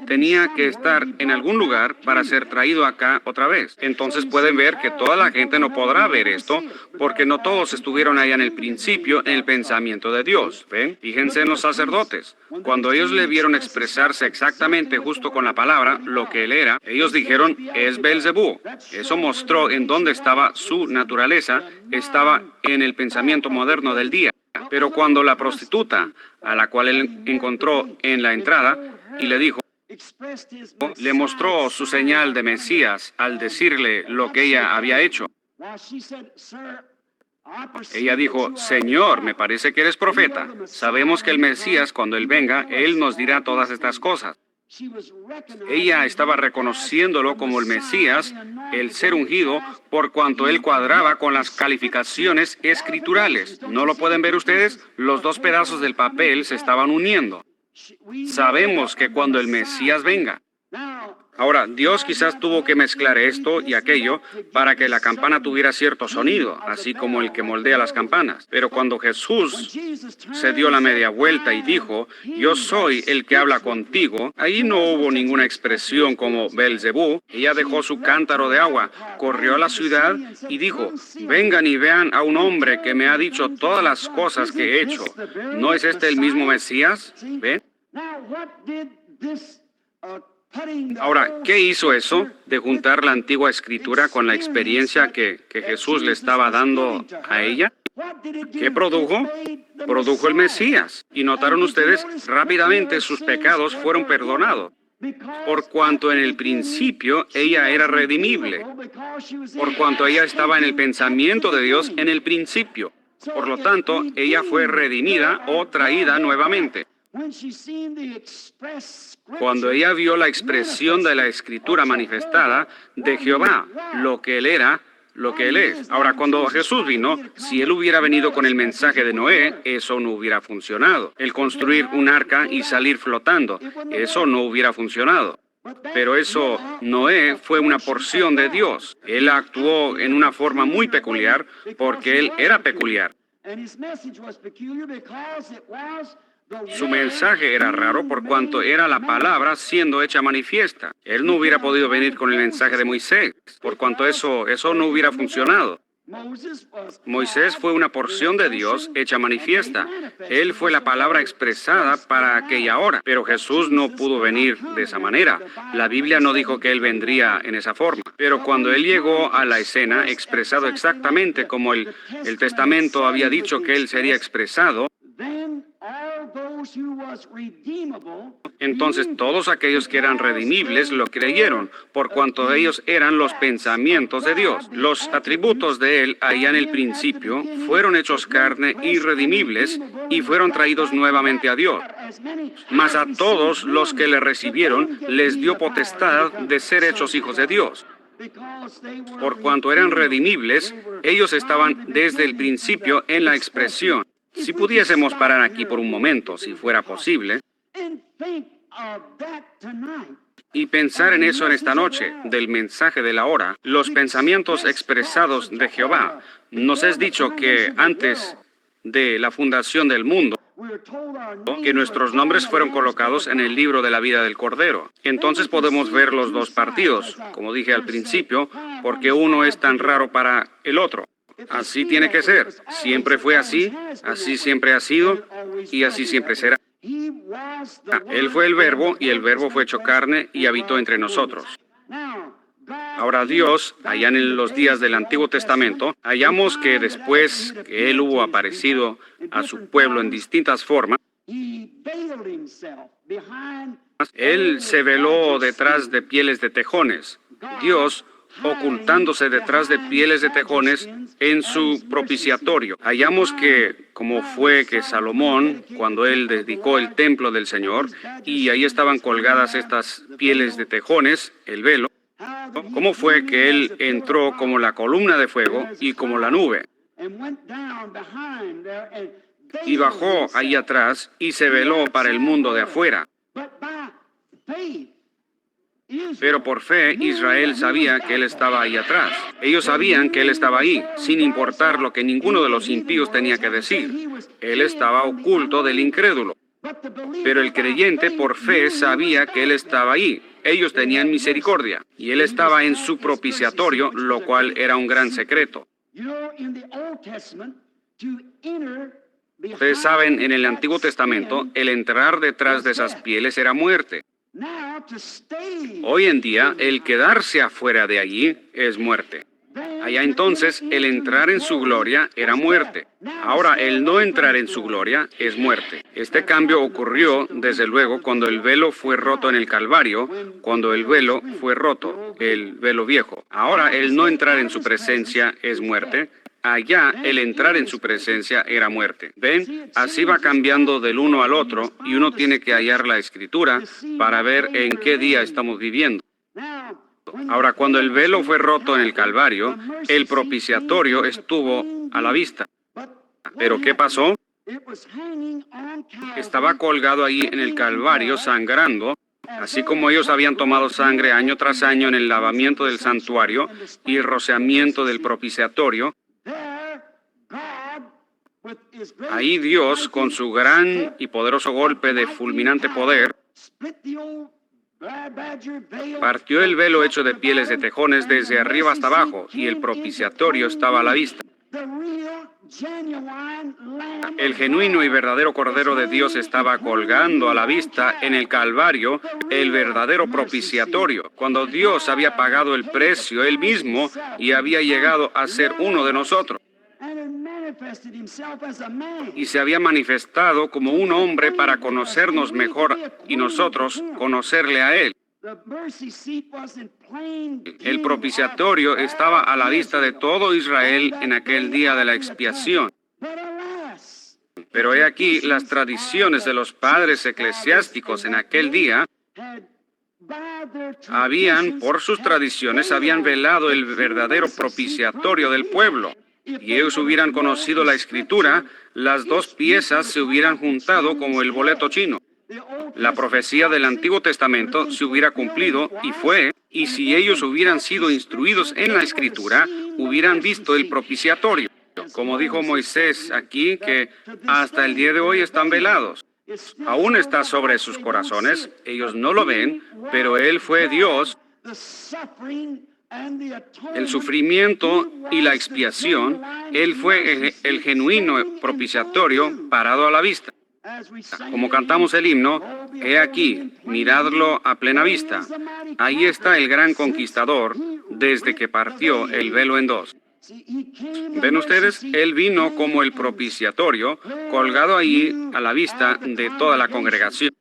tenía que estar en algún lugar para ser traído acá otra vez. Entonces pueden ver que toda la gente no podrá ver esto, porque no todos estuvieron allá en el principio en el pensamiento de Dios. ¿Ven? Fíjense en los sacerdotes. Cuando ellos le vieron expresarse exactamente justo con la palabra, lo que él era, ellos dijeron, es Belzebú. Eso mostró en dónde estaba su naturaleza, estaba en el pensamiento moderno del día. Pero cuando la prostituta, a la cual él encontró en la entrada, y le dijo, le mostró su señal de Mesías al decirle lo que ella había hecho. Ella dijo, Señor, me parece que eres profeta. Sabemos que el Mesías, cuando Él venga, Él nos dirá todas estas cosas. Ella estaba reconociéndolo como el Mesías, el ser ungido, por cuanto él cuadraba con las calificaciones escriturales. ¿No lo pueden ver ustedes? Los dos pedazos del papel se estaban uniendo. Sabemos que cuando el Mesías venga. Ahora, Dios quizás tuvo que mezclar esto y aquello para que la campana tuviera cierto sonido, así como el que moldea las campanas. Pero cuando Jesús se dio la media vuelta y dijo, yo soy el que habla contigo, ahí no hubo ninguna expresión como Belzebú. Ella dejó su cántaro de agua, corrió a la ciudad y dijo, vengan y vean a un hombre que me ha dicho todas las cosas que he hecho. ¿No es este el mismo Mesías? ¿Ven? Ahora, ¿qué hizo eso de juntar la antigua escritura con la experiencia que Jesús le estaba dando a ella? ¿Qué produjo? Produjo el Mesías. Y notaron ustedes, rápidamente sus pecados fueron perdonados. Por cuanto en el principio ella era redimible. Por cuanto ella estaba en el pensamiento de Dios en el principio. Por lo tanto, ella fue redimida o traída nuevamente. Cuando ella vio la expresión de la Escritura manifestada de Jehová, lo que Él era, lo que Él es. Ahora, cuando Jesús vino, si Él hubiera venido con el mensaje de Noé, eso no hubiera funcionado. El construir un arca y salir flotando, eso no hubiera funcionado. Pero eso, Noé fue una porción de Dios. Él actuó en una forma muy peculiar porque Él era peculiar. Su mensaje era raro por cuanto era la palabra siendo hecha manifiesta. Él no hubiera podido venir con el mensaje de Moisés, por cuanto eso no hubiera funcionado. Moisés fue una porción de Dios hecha manifiesta. Él fue la palabra expresada para aquella hora, pero Jesús no pudo venir de esa manera. La Biblia no dijo que Él vendría en esa forma. Pero cuando Él llegó a la escena, expresado exactamente como el Testamento había dicho que Él sería expresado, entonces todos aquellos que eran redimibles lo creyeron, por cuanto ellos eran los pensamientos de Dios. Los atributos de Él allá en el principio fueron hechos carne y redimibles y fueron traídos nuevamente a Dios. Mas a todos los que le recibieron les dio potestad de ser hechos hijos de Dios. Por cuanto eran redimibles, ellos estaban desde el principio en la expresión. Si pudiésemos parar aquí por un momento, si fuera posible, y pensar en eso en esta noche, del mensaje de la hora, los pensamientos expresados de Jehová. Nos es dicho que antes de la fundación del mundo, que nuestros nombres fueron colocados en el libro de la vida del Cordero. Entonces podemos ver los dos partidos, como dije al principio, porque uno es tan raro para el otro. Así tiene que ser. Siempre fue así siempre ha sido, y así siempre será. Él fue el Verbo, y el Verbo fue hecho carne y habitó entre nosotros. Ahora Dios, allá en los días del Antiguo Testamento, hallamos que después que Él hubo aparecido a su pueblo en distintas formas, Él se veló detrás de pieles de tejones. Dios ocultándose detrás de pieles de tejones en su propiciatorio. Hallamos que, como fue que Salomón, cuando él dedicó el templo del Señor, y ahí estaban colgadas estas pieles de tejones, el velo, cómo fue que él entró como la columna de fuego y como la nube, y bajó ahí atrás y se veló para el mundo de afuera. Pero por fe, Israel sabía que Él estaba ahí atrás. Ellos sabían que Él estaba ahí, sin importar lo que ninguno de los impíos tenía que decir. Él estaba oculto del incrédulo. Pero el creyente por fe sabía que Él estaba ahí. Ellos tenían misericordia, y Él estaba en su propiciatorio, lo cual era un gran secreto. Ustedes saben, en el Antiguo Testamento, el entrar detrás de esas pieles era muerte. Hoy en día, el quedarse afuera de allí es muerte. Allá entonces, el entrar en su gloria era muerte. Ahora, el no entrar en su gloria es muerte. Este cambio ocurrió, desde luego, cuando el velo fue roto en el Calvario, cuando el velo fue roto, el velo viejo. Ahora, el no entrar en su presencia es muerte. Allá, el entrar en su presencia era muerte. ¿Ven? Así va cambiando del uno al otro, y uno tiene que hallar la Escritura para ver en qué día estamos viviendo. Ahora, cuando el velo fue roto en el Calvario, el propiciatorio estuvo a la vista. ¿Pero qué pasó? Estaba colgado ahí en el Calvario, sangrando, así como ellos habían tomado sangre año tras año en el lavamiento del santuario y el rociamiento del propiciatorio. Ahí Dios, con su gran y poderoso golpe de fulminante poder, partió el velo hecho de pieles de tejones desde arriba hasta abajo, y el propiciatorio estaba a la vista. El genuino y verdadero Cordero de Dios estaba colgando a la vista en el Calvario, el verdadero propiciatorio, cuando Dios había pagado el precio Él mismo y había llegado a ser uno de nosotros. Y se había manifestado como un hombre para conocernos mejor y nosotros conocerle a Él. El propiciatorio estaba a la vista de todo Israel en aquel día de la expiación. Pero he aquí las tradiciones de los padres eclesiásticos en aquel día Por sus tradiciones, habían velado el verdadero propiciatorio del pueblo. Y ellos hubieran conocido la Escritura, las dos piezas se hubieran juntado como el boleto chino. La profecía del Antiguo Testamento se hubiera cumplido, y fue, y si ellos hubieran sido instruidos en la Escritura, hubieran visto el propiciatorio. Como dijo Moisés aquí, que hasta el día de hoy están velados. Aún está sobre sus corazones, ellos no lo ven, pero Él fue Dios. El sufrimiento y la expiación, Él fue el genuino propiciatorio parado a la vista. Como cantamos el himno, he aquí, miradlo a plena vista. Ahí está el gran conquistador, desde que partió el velo en dos. ¿Ven ustedes? Él vino como el propiciatorio, colgado ahí a la vista de toda la congregación.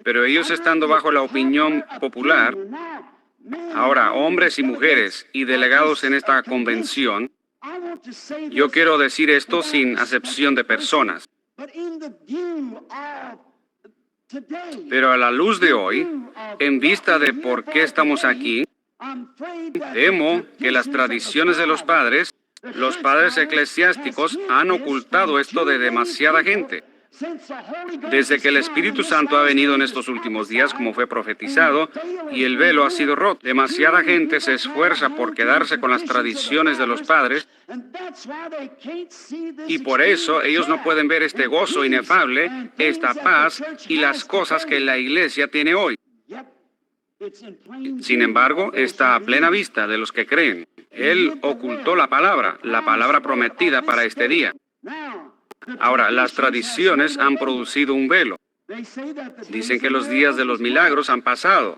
Pero ellos estando bajo la opinión popular, ahora hombres y mujeres y delegados en esta convención, yo quiero decir esto sin acepción de personas. Pero a la luz de hoy, en vista de por qué estamos aquí, temo que las tradiciones de los padres eclesiásticos, han ocultado esto de demasiada gente. Desde que el Espíritu Santo ha venido en estos últimos días, como fue profetizado, y el velo ha sido roto, demasiada gente se esfuerza por quedarse con las tradiciones de los padres, y por eso ellos no pueden ver este gozo inefable, esta paz y las cosas que la Iglesia tiene hoy. Sin embargo, está a plena vista de los que creen. Él ocultó la palabra prometida para este día. Ahora, las tradiciones han producido un velo. Dicen que los días de los milagros han pasado.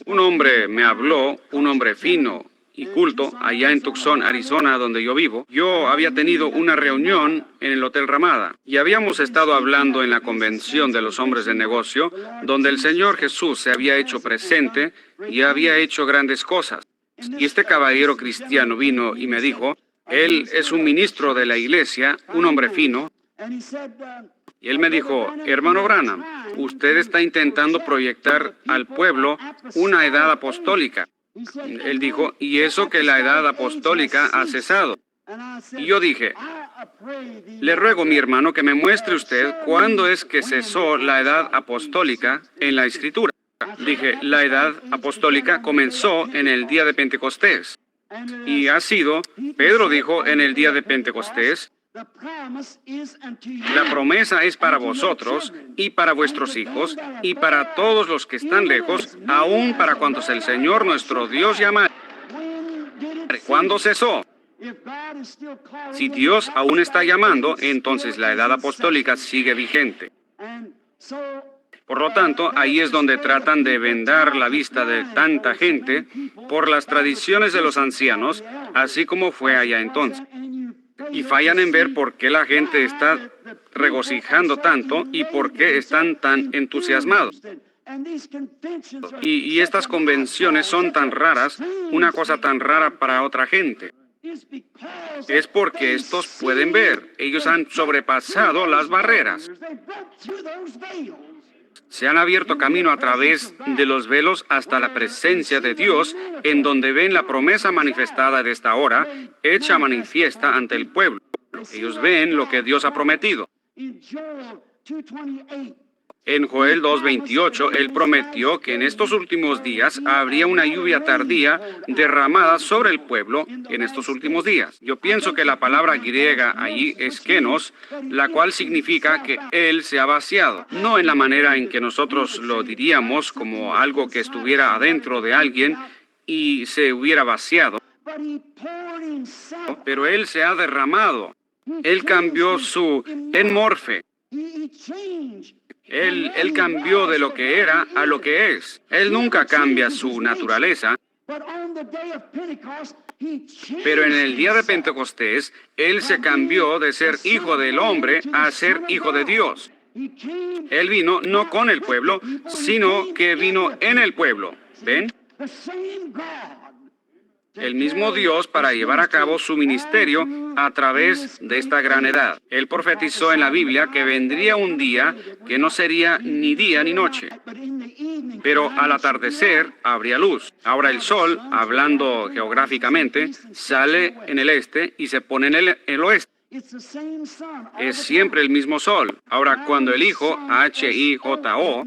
Un hombre me habló, un hombre fino y culto, allá en Tucson, Arizona, donde yo vivo. Yo había tenido una reunión en el Hotel Ramada y habíamos estado hablando en la convención de los hombres de negocio, donde el Señor Jesús se había hecho presente y había hecho grandes cosas. Y este caballero cristiano vino y me dijo, él es un ministro de la iglesia, un hombre fino, y él me dijo, hermano Branham, usted está intentando proyectar al pueblo una edad apostólica. Él dijo, y eso que la edad apostólica ha cesado. Y yo dije, le ruego, mi hermano, que me muestre usted cuándo es que cesó la edad apostólica en la Escritura. Dije, la edad apostólica comenzó en el día de Pentecostés. Y ha sido, Pedro dijo en el día de Pentecostés, la promesa es para vosotros y para vuestros hijos y para todos los que están lejos, aún para cuantos el Señor nuestro Dios llama. ¿Cuándo cesó? Si Dios aún está llamando, entonces la edad apostólica sigue vigente. Por lo tanto, ahí es donde tratan de vendar la vista de tanta gente por las tradiciones de los ancianos, así como fue allá entonces. Y fallan en ver por qué la gente está regocijando tanto y por qué están tan entusiasmados. Y estas convenciones son tan raras, una cosa tan rara para otra gente. Es porque estos pueden ver, ellos han sobrepasado las barreras. Se han abierto camino a través de los velos hasta la presencia de Dios, en donde ven la promesa manifestada de esta hora, hecha manifiesta ante el pueblo. Ellos ven lo que Dios ha prometido. En Joel 2:28, Él prometió que en estos últimos días habría una lluvia tardía derramada sobre el pueblo en estos últimos días. Yo pienso que la palabra griega allí es kenos, la cual significa que Él se ha vaciado. No en la manera en que nosotros lo diríamos, como algo que estuviera adentro de alguien y se hubiera vaciado, pero Él se ha derramado. Él cambió su enmorfe. Él cambió de lo que era a lo que es. Él nunca cambia su naturaleza. Pero en el día de Pentecostés, Él se cambió de ser hijo del hombre a ser hijo de Dios. Él vino no con el pueblo, sino que vino en el pueblo. ¿Ven? el mismo Dios para llevar a cabo su ministerio a través de esta gran edad. Él profetizó en la Biblia que vendría un día que no sería ni día ni noche, pero al atardecer habría luz. Ahora el sol, hablando geográficamente, sale en el este y se pone en el oeste. Es siempre el mismo sol. Ahora, cuando el Hijo, H-I-J-O,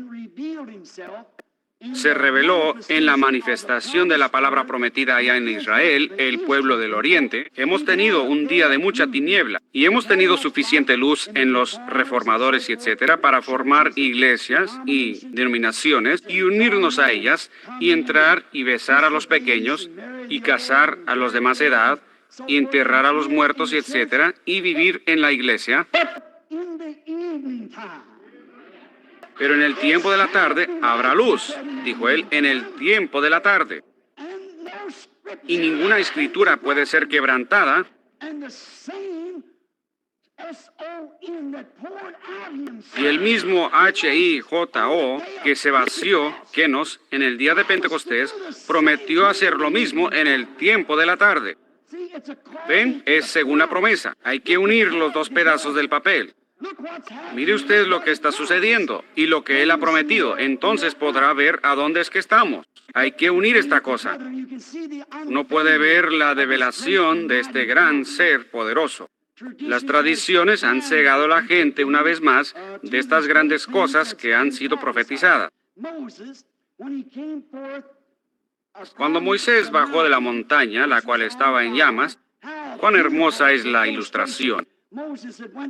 se reveló en la manifestación de la palabra prometida allá en Israel, el pueblo del Oriente, hemos tenido un día de mucha tiniebla y hemos tenido suficiente luz en los reformadores y etcétera para formar iglesias y denominaciones y unirnos a ellas y entrar y besar a los pequeños y casar a los de más edad y enterrar a los muertos y etcétera y vivir en la iglesia. Pero en el tiempo de la tarde habrá luz, dijo él, en el tiempo de la tarde. Y ninguna escritura puede ser quebrantada. Y el mismo H-I-J-O que se vació, Kenos, en el día de Pentecostés, prometió hacer lo mismo en el tiempo de la tarde. ¿Ven? Es según la promesa. Hay que unir los dos pedazos del papel. Mire usted lo que está sucediendo y lo que Él ha prometido. Entonces podrá ver a dónde es que estamos. Hay que unir esta cosa. Uno puede ver la develación de este gran ser poderoso. Las tradiciones han cegado a la gente una vez más de estas grandes cosas que han sido profetizadas. Cuando Moisés bajó de la montaña, la cual estaba en llamas, cuán hermosa es la ilustración.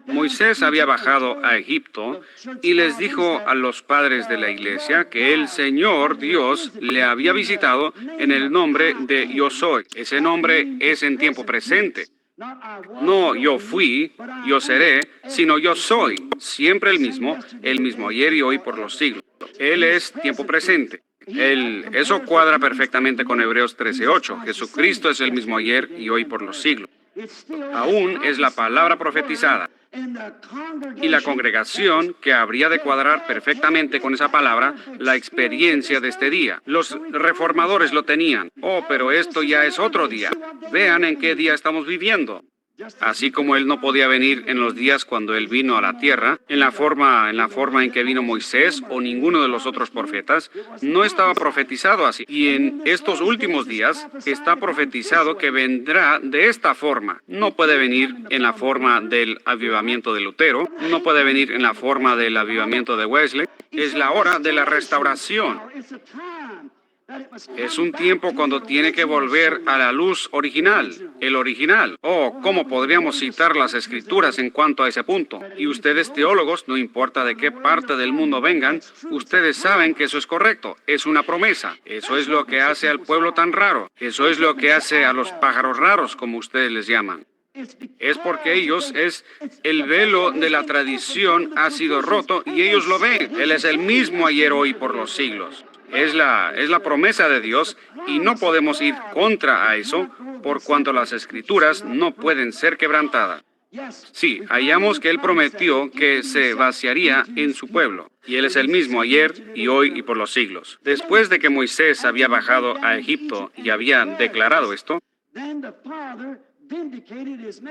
Moisés había bajado a Egipto y les dijo a los padres de la iglesia que el Señor Dios le había visitado en el nombre de Yo Soy. Ese nombre es en tiempo presente. No yo fui, yo seré, sino yo soy, siempre el mismo ayer y hoy por los siglos. Él es tiempo presente. Eso cuadra perfectamente con Hebreos 13:8. Jesucristo es el mismo ayer y hoy por los siglos. Aún es la palabra profetizada. Y la congregación, que habría de cuadrar perfectamente con esa palabra, la experiencia de este día. Los reformadores lo tenían. Oh, pero esto ya es otro día. Vean en qué día estamos viviendo. Así como Él no podía venir en los días cuando Él vino a la tierra, en la forma en que vino Moisés o ninguno de los otros profetas, no estaba profetizado así. Y en estos últimos días está profetizado que vendrá de esta forma. No puede venir en la forma del avivamiento de Lutero, no puede venir en la forma del avivamiento de Wesley. Es la hora de la restauración. Es un tiempo cuando tiene que volver a la luz original, el original. Oh, ¿cómo podríamos citar las Escrituras en cuanto a ese punto? Y ustedes teólogos, no importa de qué parte del mundo vengan, ustedes saben que eso es correcto, es una promesa. Eso es lo que hace al pueblo tan raro. Eso es lo que hace a los pájaros raros, como ustedes les llaman. Es porque el velo de la tradición ha sido roto y ellos lo ven. Él es el mismo ayer, hoy, por los siglos. Es la promesa de Dios y no podemos ir contra a eso por cuanto las Escrituras no pueden ser quebrantadas. Sí, hallamos que Él prometió que se vaciaría en su pueblo, y Él es el mismo ayer y hoy y por los siglos. Después de que Moisés había bajado a Egipto y había declarado esto,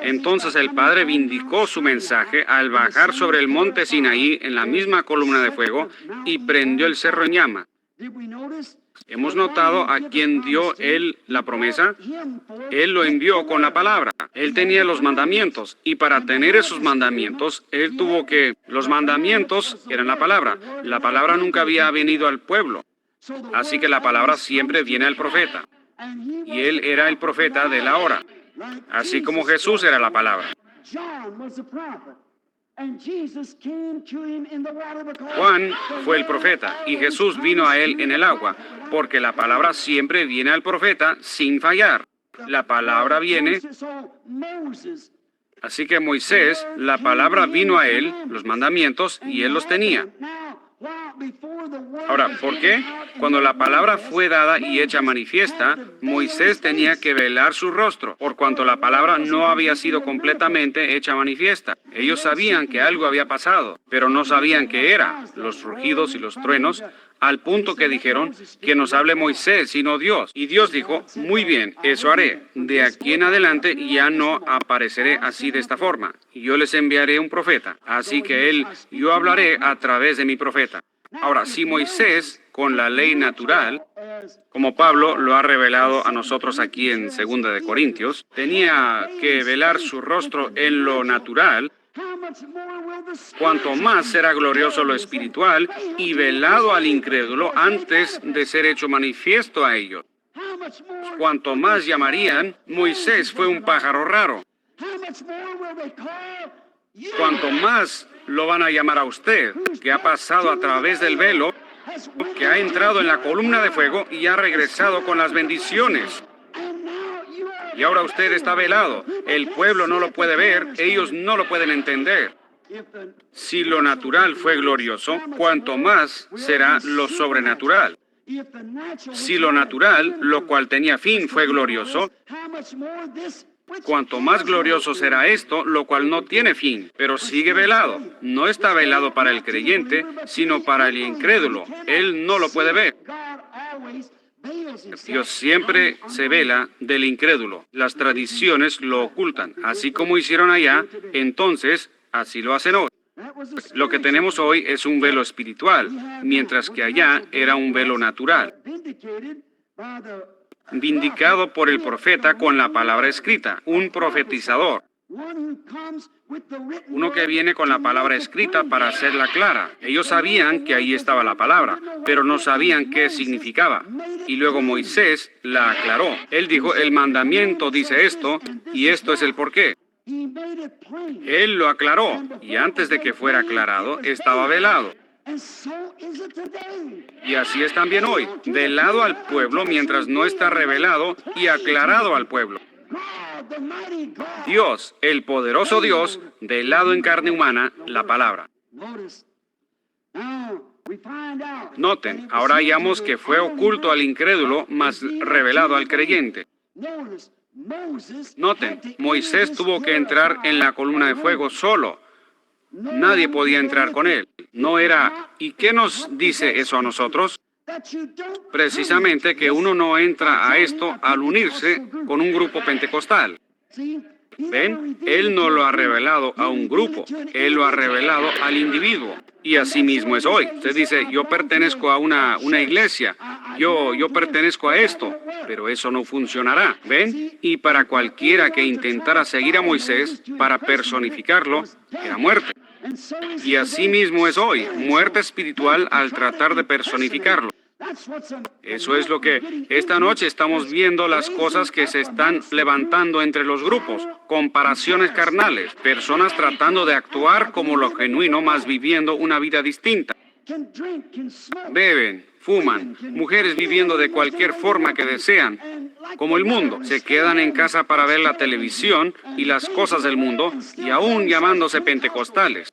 entonces el Padre vindicó su mensaje al bajar sobre el monte Sinaí en la misma columna de fuego y prendió el cerro en llama. ¿Hemos notado a quién dio Él la promesa? Él lo envió con la palabra. Él tenía los mandamientos y para tener esos mandamientos, Él tuvo que... Los mandamientos eran la palabra. La palabra nunca había venido al pueblo. Así que la palabra siempre viene al profeta. Y Él era el profeta de la hora. Así como Jesús era la palabra. Juan fue el profeta y Jesús vino a él en el agua, porque la palabra siempre viene al profeta sin fallar. La palabra viene. Así que Moisés, la palabra vino a él, los mandamientos, y él los tenía. Ahora, ¿por qué? Cuando la palabra fue dada y hecha manifiesta, Moisés tenía que velar su rostro, por cuanto la palabra no había sido completamente hecha manifiesta. Ellos sabían que algo había pasado, pero no sabían qué era, los rugidos y los truenos, al punto que dijeron, que nos hable Moisés y no Dios. Y Dios dijo, muy bien, eso haré. De aquí en adelante ya no apareceré así de esta forma. Yo les enviaré un profeta. Así que yo hablaré a través de mi profeta. Ahora, si Moisés, con la ley natural, como Pablo lo ha revelado a nosotros aquí en 2 de Corintios, tenía que velar su rostro en lo natural, cuanto más será glorioso lo espiritual y velado al incrédulo antes de ser hecho manifiesto a ellos. Cuanto más llamarían, Moisés fue un pájaro raro. Cuanto más lo van a llamar a usted, que ha pasado a través del velo, que ha entrado en la columna de fuego y ha regresado con las bendiciones. Y ahora usted está velado. El pueblo no lo puede ver, ellos no lo pueden entender. Si lo natural fue glorioso, cuanto más será lo sobrenatural. Si lo natural, lo cual tenía fin, fue glorioso, cuanto más glorioso será esto, lo cual no tiene fin, pero sigue velado. No está velado para el creyente, sino para el incrédulo. Él no lo puede ver. Dios siempre se vela del incrédulo. Las tradiciones lo ocultan. Así como hicieron allá, entonces así lo hacen hoy. Lo que tenemos hoy es un velo espiritual, mientras que allá era un velo natural. Vindicado por el profeta con la palabra escrita, un profetizador. Uno que viene con la palabra escrita para hacerla clara. Ellos sabían que ahí estaba la palabra, pero no sabían qué significaba. Y luego Moisés la aclaró. Él dijo, el mandamiento dice esto, y esto es el porqué. Él lo aclaró, y antes de que fuera aclarado, estaba velado. Y así es también hoy, velado al pueblo mientras no está revelado y aclarado al pueblo. Dios, el poderoso Dios, velado en carne humana, la palabra. Noten, ahora hallamos que fue oculto al incrédulo, mas revelado al creyente. Noten, Moisés tuvo que entrar en la columna de fuego solo. Nadie podía entrar con él. No era... ¿Y qué nos dice eso a nosotros? Precisamente que uno no entra a esto al unirse con un grupo pentecostal. ¿Ven? Él no lo ha revelado a un grupo, Él lo ha revelado al individuo. Y así mismo es hoy. Usted dice, yo pertenezco a una iglesia, yo pertenezco a esto, pero eso no funcionará. ¿Ven? Y para cualquiera que intentara seguir a Moisés, para personificarlo, era muerte. Y así mismo es hoy, muerte espiritual al tratar de personificarlo. Eso es lo que esta noche estamos viendo, las cosas que se están levantando entre los grupos, comparaciones carnales, personas tratando de actuar como lo genuino, más viviendo una vida distinta. Beben, fuman, mujeres viviendo de cualquier forma que desean, como el mundo. Se quedan en casa para ver la televisión y las cosas del mundo, y aún llamándose pentecostales.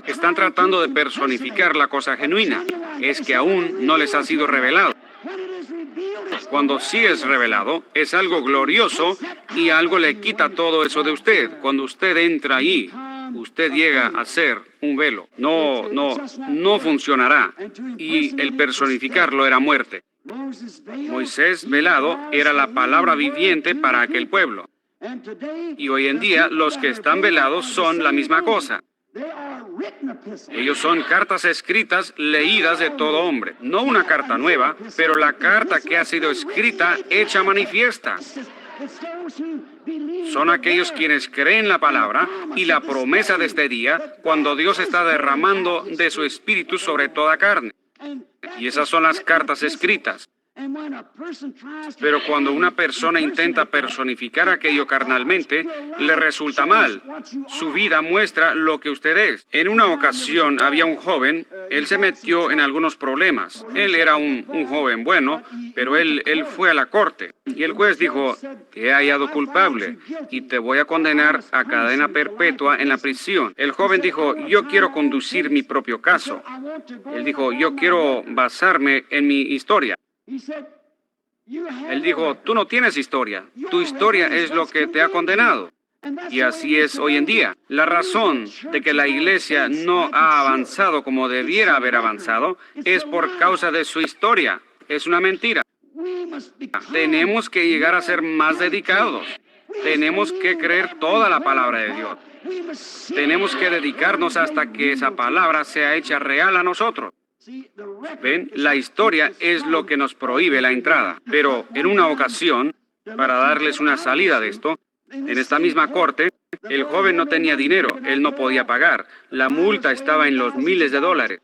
Están tratando de personificar la cosa genuina. Es que aún no les ha sido revelado. Cuando sí es revelado, es algo glorioso y algo le quita todo eso de usted. Cuando usted entra ahí, usted llega a ser un velo. No funcionará. Y el personificarlo era muerte. Moisés, velado, era la palabra viviente para aquel pueblo. Y hoy en día, los que están velados son la misma cosa. Ellos son cartas escritas, leídas de todo hombre. No una carta nueva, pero la carta que ha sido escrita, hecha manifiesta. Son aquellos quienes creen la palabra y la promesa de este día, cuando Dios está derramando de su espíritu sobre toda carne. Y esas son las cartas escritas. Pero cuando una persona intenta personificar aquello carnalmente, le resulta mal. Su vida muestra lo que usted es. En una ocasión había un joven, él se metió en algunos problemas. Él era un joven bueno, pero él fue a la corte. Y el juez dijo, te he hallado culpable y te voy a condenar a cadena perpetua en la prisión. El joven dijo, yo quiero conducir mi propio caso. Él dijo, yo quiero basarme en mi historia. Él dijo, tú no tienes historia. Tu historia es lo que te ha condenado. Y así es hoy en día. La razón de que la iglesia no ha avanzado como debiera haber avanzado es por causa de su historia. Es una mentira. Tenemos que llegar a ser más dedicados. Tenemos que creer toda la palabra de Dios. Tenemos que dedicarnos hasta que esa palabra sea hecha real a nosotros. ¿Ven? La historia es lo que nos prohíbe la entrada. Pero en una ocasión, para darles una salida de esto, en esta misma corte, el joven no tenía dinero, él no podía pagar. La multa estaba en los miles de dólares.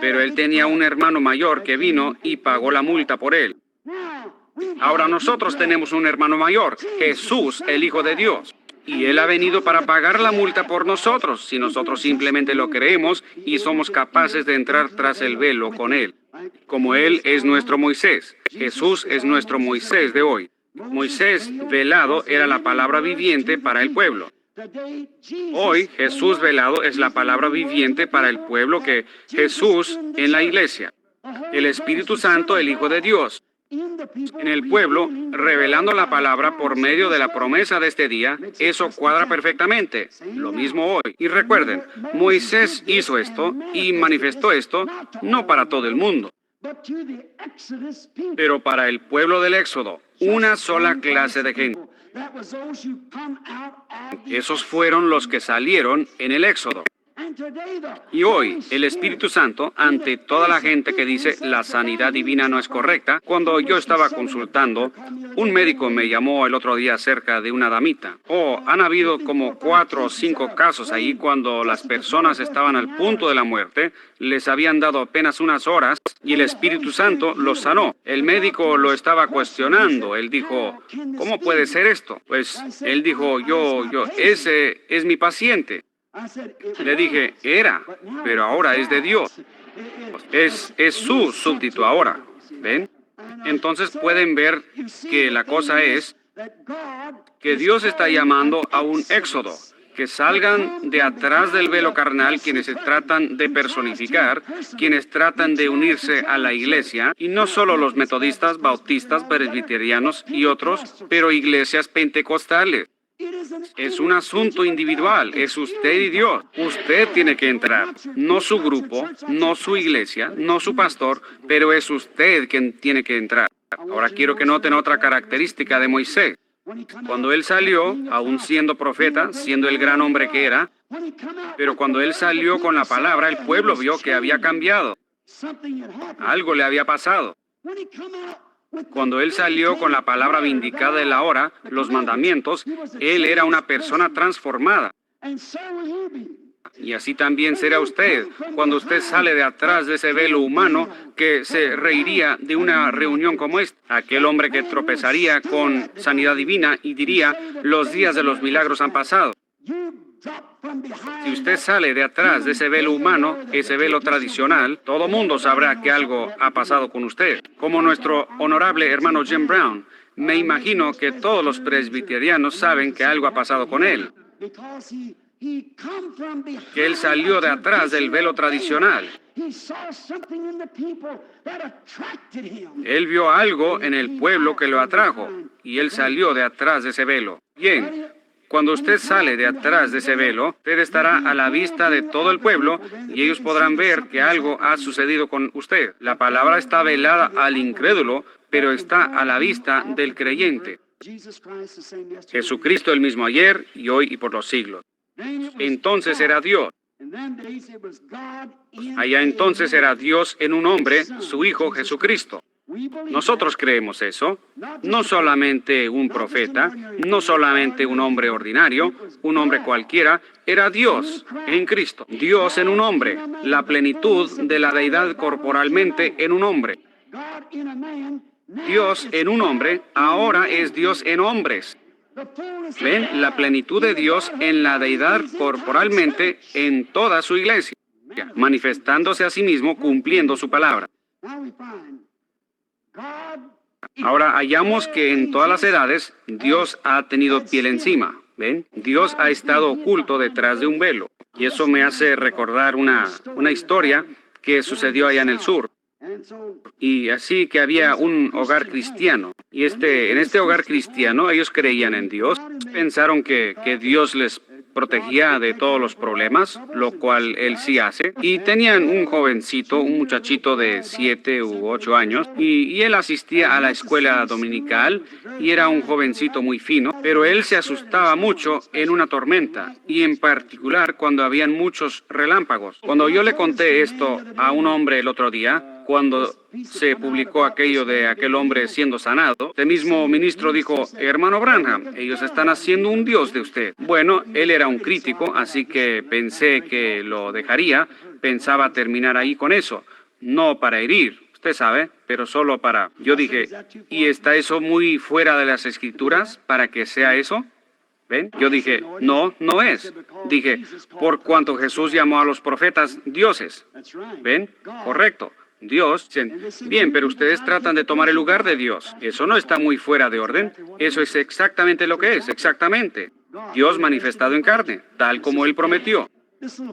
Pero él tenía un hermano mayor que vino y pagó la multa por él. Ahora nosotros tenemos un hermano mayor, Jesús, el Hijo de Dios. Y Él ha venido para pagar la multa por nosotros, si nosotros simplemente lo creemos y somos capaces de entrar tras el velo con Él. Como Él es nuestro Moisés, Jesús es nuestro Moisés de hoy. Moisés velado era la palabra viviente para el pueblo. Hoy Jesús velado es la palabra viviente para el pueblo que Jesús en la iglesia. El Espíritu Santo, el Hijo de Dios. En el pueblo, revelando la palabra por medio de la promesa de este día, eso cuadra perfectamente. Lo mismo hoy. Y recuerden, Moisés hizo esto y manifestó esto no para todo el mundo, pero para el pueblo del Éxodo, una sola clase de gente. Esos fueron los que salieron en el Éxodo. Y hoy, el Espíritu Santo, ante toda la gente que dice la sanidad divina no es correcta, cuando yo estaba consultando, un médico me llamó el otro día acerca de una damita. Han habido como 4 o 5 casos ahí cuando las personas estaban al punto de la muerte, les habían dado apenas unas horas y el Espíritu Santo los sanó. El médico lo estaba cuestionando. Él dijo, ¿cómo puede ser esto? Pues él dijo, ese es mi paciente. Le dije, pero ahora es de Dios. Es su súbdito ahora. ¿Ven? Entonces pueden ver que la cosa es que Dios está llamando a un éxodo. Que salgan de atrás del velo carnal quienes se tratan de personificar, quienes tratan de unirse a la iglesia, y no solo los metodistas, bautistas, presbiterianos y otros, pero iglesias pentecostales. Es un asunto individual, es usted y Dios. Usted tiene que entrar, no su grupo, no su iglesia, no su pastor, pero es usted quien tiene que entrar. Ahora quiero que noten otra característica de Moisés. Cuando él salió, aún siendo profeta, siendo el gran hombre que era, pero cuando él salió con la palabra, el pueblo vio que había cambiado. Algo le había pasado. Cuando él salió con la palabra vindicada de la hora, los mandamientos, él era una persona transformada. Y así también será usted, cuando usted sale de atrás de ese velo humano que se reiría de una reunión como esta. Aquel hombre que tropezaría con sanidad divina y diría, los días de los milagros han pasado. Si usted sale de atrás de ese velo humano, ese velo tradicional, todo mundo sabrá que algo ha pasado con usted. Como nuestro honorable hermano Jim Brown, me imagino que todos los presbiterianos saben que algo ha pasado con él. Que él salió de atrás del velo tradicional. Él vio algo en el pueblo que lo atrajo, y él salió de atrás de ese velo. Bien. Cuando usted sale de atrás de ese velo, usted estará a la vista de todo el pueblo y ellos podrán ver que algo ha sucedido con usted. La palabra está velada al incrédulo, pero está a la vista del creyente. Jesucristo el mismo ayer y hoy y por los siglos. Entonces era Dios. Allá entonces era Dios en un hombre, su Hijo Jesucristo. Nosotros creemos eso. No solamente un profeta, no solamente un hombre ordinario, un hombre cualquiera, era Dios en Cristo. Dios en un hombre, la plenitud de la deidad corporalmente en un hombre. Dios en un hombre, ahora es Dios en hombres. ¿Ven? La plenitud de Dios en la deidad corporalmente en toda su iglesia, manifestándose a sí mismo, cumpliendo su palabra. Ahora hallamos que en todas las edades Dios ha tenido piel encima. ¿Ven? Dios ha estado oculto detrás de un velo. Y eso me hace recordar una historia que sucedió allá en el sur. Y así que había un hogar cristiano. Y en este hogar cristiano ellos creían en Dios. Pensaron que Dios les protegía de todos los problemas, lo cual Él sí hace. Y tenían un jovencito, un muchachito de 7 u 8 años, y él asistía a la escuela dominical, y era un jovencito muy fino, pero él se asustaba mucho en una tormenta, y en particular cuando habían muchos relámpagos. Cuando yo le conté esto a un hombre el otro día, cuando se publicó aquello de aquel hombre siendo sanado, el mismo ministro dijo: hermano Branham, ellos están haciendo un Dios de usted. Bueno, él era un crítico, así que pensé que lo dejaría. Pensaba terminar ahí con eso. No para herir, usted sabe, pero solo para... Yo dije: ¿y está eso muy fuera de las Escrituras para que sea eso? ¿Ven? Yo dije: no, no es. Dije: por cuanto Jesús llamó a los profetas dioses. ¿Ven? Correcto. Dios. Bien, pero ustedes tratan de tomar el lugar de Dios. Eso no está muy fuera de orden. Eso es exactamente lo que es, exactamente. Dios manifestado en carne, tal como Él prometió.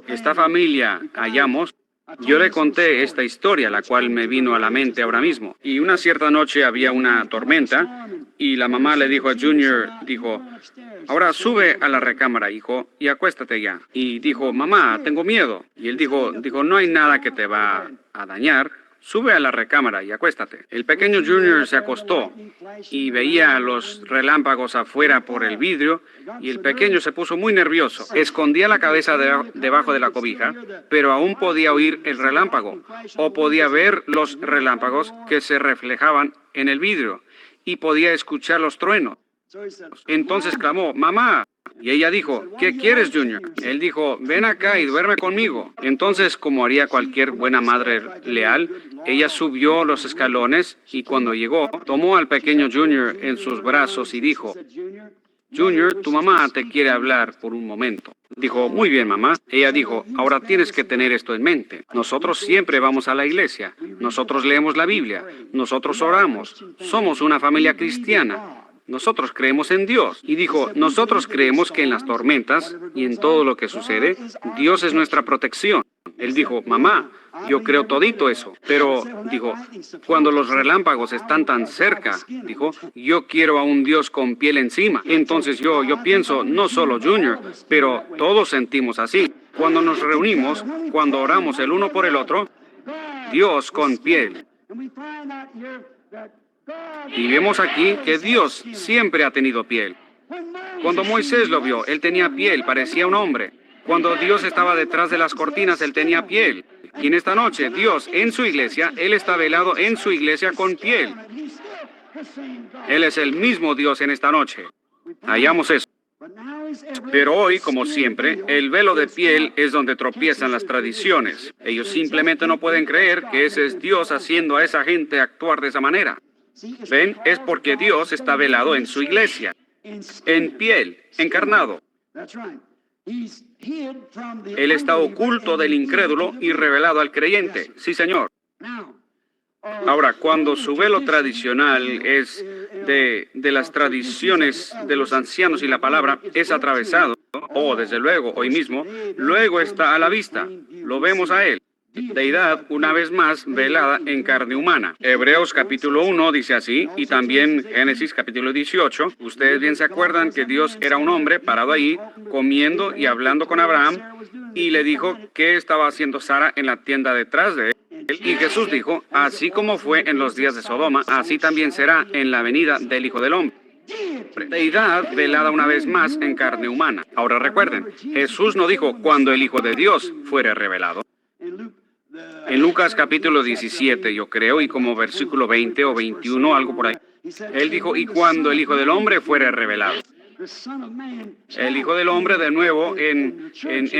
Esta familia, hallamos, yo le conté esta historia, la cual me vino a la mente ahora mismo. Y una cierta noche había una tormenta, y la mamá le dijo a Junior, ahora sube a la recámara, hijo, y acuéstate ya. Y dijo: mamá, tengo miedo. Y él dijo, no hay nada que te va a dañar. Sube a la recámara y acuéstate. El pequeño Junior se acostó y veía los relámpagos afuera por el vidrio, y el pequeño se puso muy nervioso. Escondía la cabeza debajo de la cobija, pero aún podía oír el relámpago, o podía ver los relámpagos que se reflejaban en el vidrio, y podía escuchar los truenos. Entonces clamó: mamá. Y ella dijo: ¿qué quieres, Junior? Él dijo: ven acá y duerme conmigo. Entonces, como haría cualquier buena madre leal, ella subió los escalones, y cuando llegó, tomó al pequeño Junior en sus brazos y dijo: Junior, tu mamá te quiere hablar por un momento. Dijo: muy bien, mamá. Ella dijo: ahora tienes que tener esto en mente. Nosotros siempre vamos a la iglesia. Nosotros leemos la Biblia. Nosotros oramos. Somos una familia cristiana. Nosotros creemos en Dios. Y dijo: nosotros creemos que en las tormentas y en todo lo que sucede, Dios es nuestra protección. Él dijo: mamá, yo creo todito eso. Pero, dijo, cuando los relámpagos están tan cerca, dijo, yo quiero a un Dios con piel encima. Entonces yo pienso, no solo Junior, pero todos sentimos así. Cuando nos reunimos, cuando oramos el uno por el otro, Dios con piel. Y vemos aquí que Dios siempre ha tenido piel. Cuando Moisés lo vio, él tenía piel, parecía un hombre. Cuando Dios estaba detrás de las cortinas, él tenía piel. Y en esta noche, Dios en su iglesia, Él está velado en su iglesia con piel. Él es el mismo Dios en esta noche. Hallamos eso. Pero hoy, como siempre, el velo de piel es donde tropiezan las tradiciones. Ellos simplemente no pueden creer que ese es Dios haciendo a esa gente actuar de esa manera. ¿Ven? Es porque Dios está velado en su iglesia, en piel, encarnado. Él está oculto del incrédulo y revelado al creyente. Sí, Señor. Ahora, cuando su velo tradicional es de las tradiciones de los ancianos y la palabra es atravesado, desde luego, hoy mismo, luego está a la vista. Lo vemos a Él. Deidad, una vez más, velada en carne humana. Hebreos capítulo 1 dice así, y también Génesis capítulo 18. Ustedes bien se acuerdan que Dios era un hombre parado ahí, comiendo y hablando con Abraham, y le dijo qué estaba haciendo Sara en la tienda detrás de él. Y Jesús dijo: así como fue en los días de Sodoma, así también será en la venida del Hijo del Hombre. Deidad velada una vez más en carne humana. Ahora recuerden, Jesús no dijo cuando el Hijo de Dios fuere revelado. En Lucas capítulo 17, yo creo, y como versículo 20 o 21, algo por ahí. Él dijo: y cuando el Hijo del Hombre fuere revelado. El Hijo del Hombre, de nuevo, en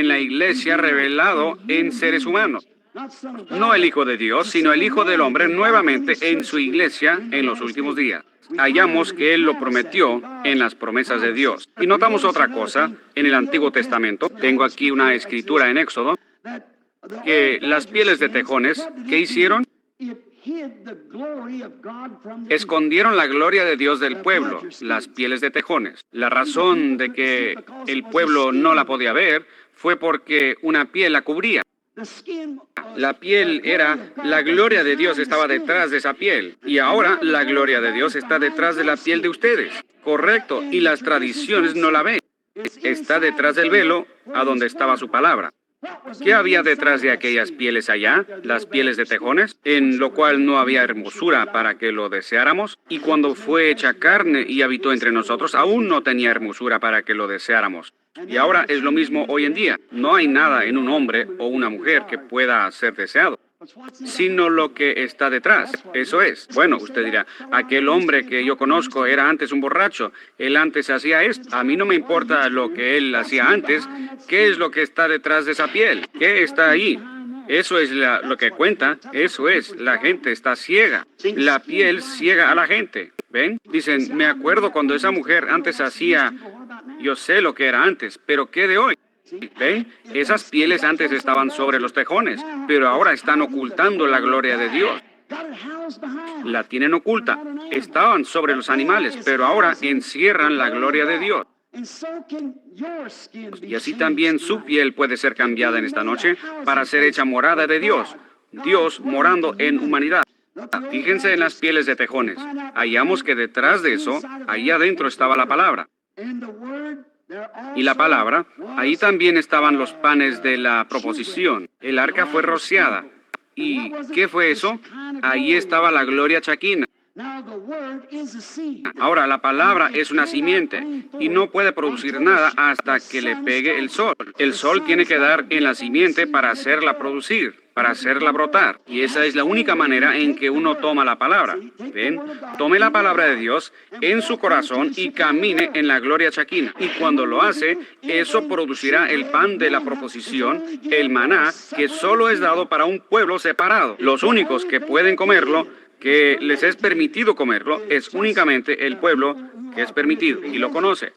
la iglesia, revelado en seres humanos. No el Hijo de Dios, sino el Hijo del Hombre nuevamente en su iglesia en los últimos días. Hallamos que Él lo prometió en las promesas de Dios. Y notamos otra cosa en el Antiguo Testamento. Tengo aquí una escritura en Éxodo, que las pieles de tejones, ¿qué hicieron? Escondieron la gloria de Dios del pueblo, las pieles de tejones. La razón de que el pueblo no la podía ver fue porque una piel la cubría. La piel era, la gloria de Dios estaba detrás de esa piel. Y ahora la gloria de Dios está detrás de la piel de ustedes. Correcto, y las tradiciones no la ven. Está detrás del velo, a donde estaba su palabra. ¿Qué había detrás de aquellas pieles allá? Las pieles de tejones, en lo cual no había hermosura para que lo deseáramos. Y cuando fue hecha carne y habitó entre nosotros, aún no tenía hermosura para que lo deseáramos. Y ahora es lo mismo hoy en día. No hay nada en un hombre o una mujer que pueda ser deseado, sino lo que está detrás. Eso es. Bueno, usted dirá, aquel hombre que yo conozco era antes un borracho. Él antes hacía esto. A mí no me importa lo que él hacía antes. ¿Qué es lo que está detrás de esa piel? ¿Qué está ahí? Eso es lo que cuenta. Eso es. La gente está ciega. La piel ciega a la gente. ¿Ven? Dicen, me acuerdo cuando esa mujer antes hacía... Yo sé lo que era antes, pero ¿qué de hoy? ¿Ven? Esas pieles antes estaban sobre los tejones, pero ahora están ocultando la gloria de Dios. La tienen oculta. Estaban sobre los animales, pero ahora encierran la gloria de Dios. Y así también su piel puede ser cambiada en esta noche para ser hecha morada de Dios. Dios morando en humanidad. Fíjense en las pieles de tejones. Hallamos que detrás de eso, ahí adentro estaba la palabra. Y la palabra, ahí también estaban los panes de la proposición. El arca fue rociada. ¿Y qué fue eso? Ahí estaba la gloria chaquina. Ahora, la palabra es una simiente y no puede producir nada hasta que le pegue el sol. El sol tiene que dar en la simiente para hacerla producir, para hacerla brotar. Y esa es la única manera en que uno toma la palabra. ¿Ven? Tome la palabra de Dios en su corazón y camine en la gloria chaquina. Y cuando lo hace, eso producirá el pan de la proposición, el maná, que solo es dado para un pueblo separado. Los únicos que pueden comerlo, que les es permitido comerlo, es únicamente el pueblo que es permitido y lo conoce.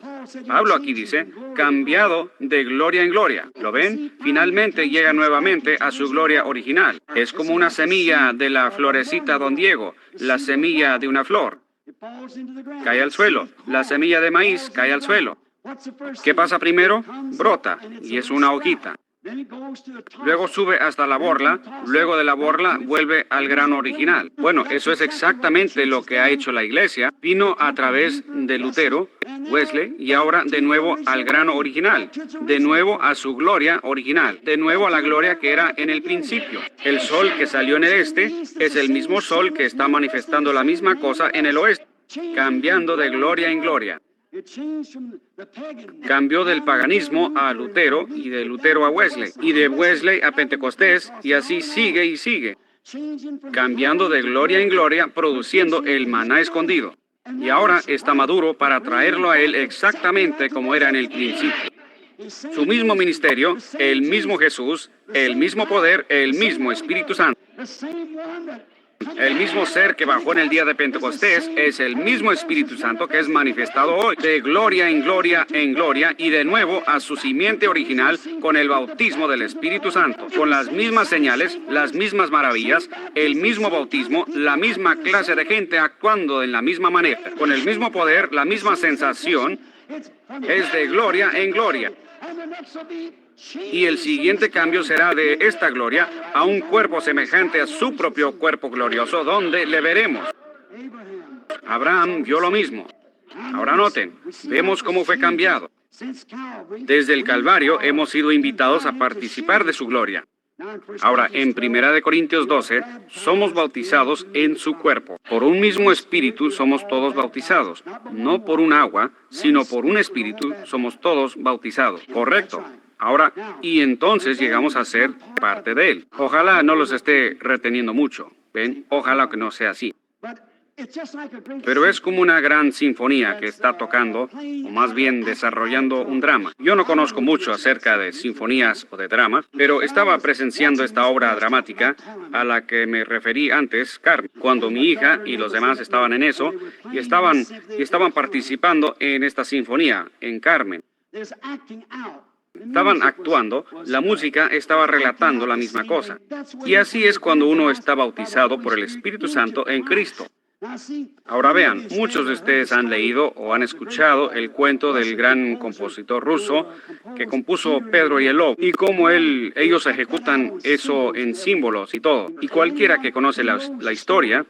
Pablo aquí dice, cambiado de gloria en gloria. ¿Lo ven? Finalmente llega nuevamente a su gloria original. Es como una semilla de la florecita Don Diego, la semilla de una flor. Cae al suelo. La semilla de maíz cae al suelo. ¿Qué pasa primero? Brota, y es una hojita. Luego sube hasta la borla, luego de la borla vuelve al grano original. Bueno, eso es exactamente lo que ha hecho la iglesia. Vino a través de Lutero, Wesley, y ahora de nuevo al grano original, de nuevo a su gloria original, de nuevo a la gloria que era en el principio. El sol que salió en el este es el mismo sol que está manifestando la misma cosa en el oeste, cambiando de gloria en gloria. Cambió del paganismo a Lutero y de Lutero a Wesley y de Wesley a Pentecostés y así sigue y sigue, cambiando de gloria en gloria, produciendo el maná escondido. Y ahora está maduro para traerlo a él exactamente como era en el principio. Su mismo ministerio, el mismo Jesús, el mismo poder, el mismo Espíritu Santo. El mismo ser que bajó en el día de Pentecostés es el mismo Espíritu Santo que es manifestado hoy, de gloria en gloria en gloria, y de nuevo a su simiente original con el bautismo del Espíritu Santo, con las mismas señales, las mismas maravillas, el mismo bautismo, la misma clase de gente actuando en la misma manera, con el mismo poder, la misma sensación, es de gloria en gloria. Y el siguiente cambio será de esta gloria a un cuerpo semejante a su propio cuerpo glorioso, donde le veremos. Abraham vio lo mismo. Ahora noten, vemos cómo fue cambiado. Desde el Calvario hemos sido invitados a participar de su gloria. Ahora, en 1 Corintios 12, somos bautizados en su cuerpo. Por un mismo espíritu somos todos bautizados. No por un agua, sino por un espíritu somos todos bautizados. Correcto. Ahora, y entonces llegamos a ser parte de él. Ojalá no los esté reteniendo mucho. ¿Ven? Ojalá que no sea así. Pero es como una gran sinfonía que está tocando, o más bien desarrollando un drama. Yo no conozco mucho acerca de sinfonías o de dramas, pero estaba presenciando esta obra dramática a la que me referí antes, Carmen, cuando mi hija y los demás estaban en eso y estaban participando en esta sinfonía, en Carmen. Estaban actuando, la música estaba relatando la misma cosa. Y así es cuando uno está bautizado por el Espíritu Santo en Cristo. Ahora vean, muchos de ustedes han leído o han escuchado el cuento del gran compositor ruso que compuso Pedro y el Lobo y cómo ellos ejecutan eso en símbolos y todo. Y cualquiera que conoce la historia,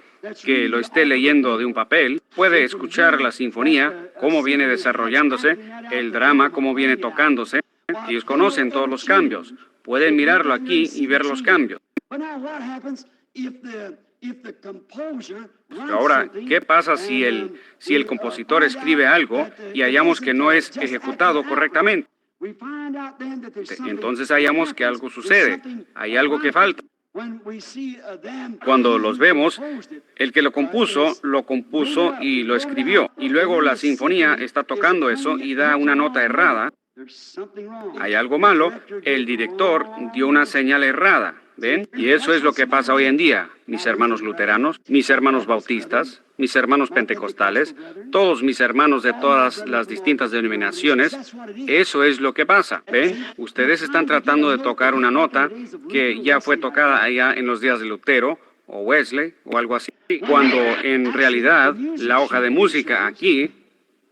que lo esté leyendo de un papel, puede escuchar la sinfonía, cómo viene desarrollándose, el drama, cómo viene tocándose. Ellos conocen todos los cambios. Pueden mirarlo aquí y ver los cambios. Ahora, ¿qué pasa si el compositor escribe algo y hallamos que no es ejecutado correctamente? Entonces hallamos que algo sucede, hay algo que falta. Cuando los vemos, el que lo compuso y lo escribió. Y luego la sinfonía está tocando eso y da una nota errada. Hay algo malo, el director dio una señal errada. ¿Ven? Y eso es lo que pasa hoy en día, mis hermanos luteranos, mis hermanos bautistas, mis hermanos pentecostales, todos mis hermanos de todas las distintas denominaciones. Eso es lo que pasa. ¿Ven? Ustedes están tratando de tocar una nota que ya fue tocada allá en los días de Lutero o Wesley o algo así, cuando en realidad la hoja de música aquí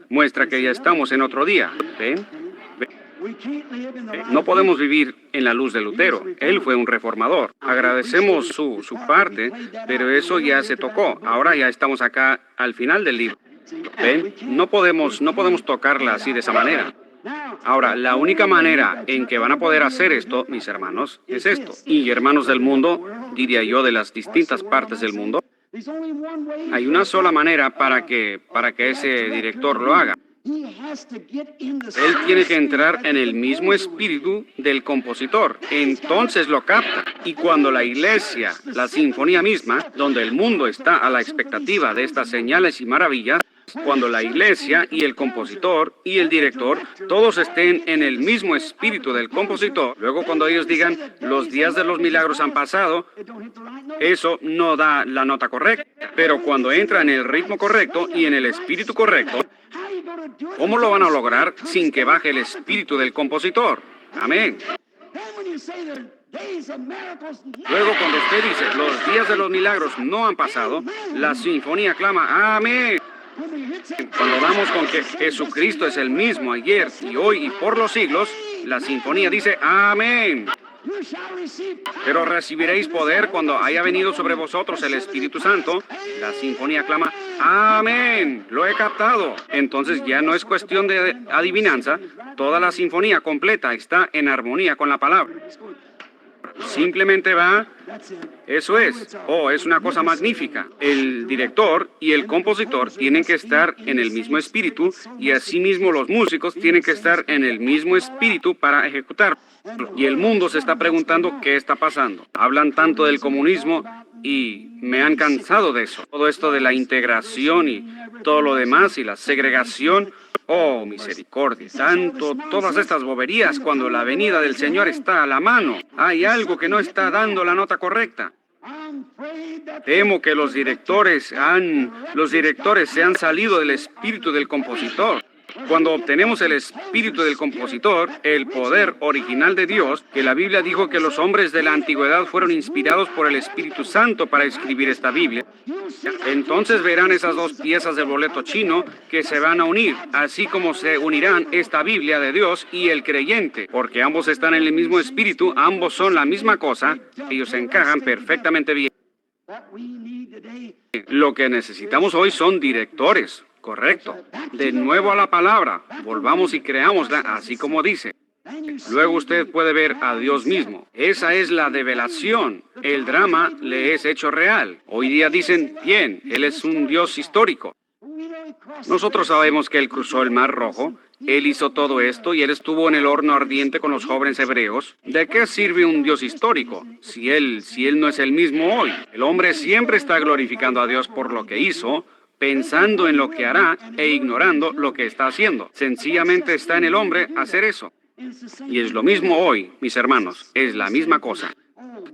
muestra que ya estamos en otro día. ¿Ven? No podemos vivir en la luz de Lutero. Él fue un reformador. Agradecemos su parte, pero eso ya se tocó. Ahora ya estamos acá al final del libro. ¿Ven? No podemos tocarla así de esa manera. Ahora, la única manera en que van a poder hacer esto, mis hermanos, es esto. Y hermanos del mundo, diría yo, de las distintas partes del mundo, hay una sola manera para que ese director lo haga. Él tiene que entrar en el mismo espíritu del compositor, entonces lo capta. Y cuando la iglesia, la sinfonía misma, donde el mundo está a la expectativa de estas señales y maravillas, cuando la iglesia y el compositor y el director todos estén en el mismo espíritu del compositor, luego cuando ellos digan, los días de los milagros han pasado, eso no da la nota correcta. Pero cuando entra en el ritmo correcto y en el espíritu correcto, ¿cómo lo van a lograr sin que baje el espíritu del compositor? Amén. Luego, cuando usted dice, los días de los milagros no han pasado, la sinfonía clama, amén. Cuando damos con que Jesucristo es el mismo ayer y hoy y por los siglos, la sinfonía dice, amén. Pero recibiréis poder cuando haya venido sobre vosotros el Espíritu Santo. La sinfonía clama, amén, lo he captado. Entonces ya no es cuestión de adivinanza, toda la sinfonía completa está en armonía con la palabra. Simplemente va, eso es, es una cosa magnífica. El director y el compositor tienen que estar en el mismo espíritu y asimismo los músicos tienen que estar en el mismo espíritu para ejecutar. Y el mundo se está preguntando qué está pasando. Hablan tanto del comunismo y me han cansado de eso. Todo esto de la integración y todo lo demás y la segregación. Oh, misericordia. Todas estas boberías cuando la venida del Señor está a la mano. Hay algo que no está dando la nota correcta. Temo que los directores se han salido del espíritu del compositor. Cuando obtenemos el espíritu del compositor, el poder original de Dios, que la Biblia dijo que los hombres de la antigüedad fueron inspirados por el Espíritu Santo para escribir esta Biblia, entonces verán esas dos piezas del boleto chino que se van a unir, así como se unirán esta Biblia de Dios y el creyente, porque ambos están en el mismo espíritu, ambos son la misma cosa, ellos se encajan perfectamente bien. Lo que necesitamos hoy son directores. Correcto. De nuevo a la palabra. Volvamos y creámosla así como dice. Luego usted puede ver a Dios mismo. Esa es la develación. El drama le es hecho real. Hoy día dicen, bien, Él es un Dios histórico. Nosotros sabemos que Él cruzó el Mar Rojo. Él hizo todo esto y Él estuvo en el horno ardiente con los jóvenes hebreos. ¿De qué sirve un Dios histórico si Él no es el mismo hoy? El hombre siempre está glorificando a Dios por lo que hizo, pensando en lo que hará e ignorando lo que está haciendo. Sencillamente está en el hombre hacer eso. Y es lo mismo hoy, mis hermanos, es la misma cosa.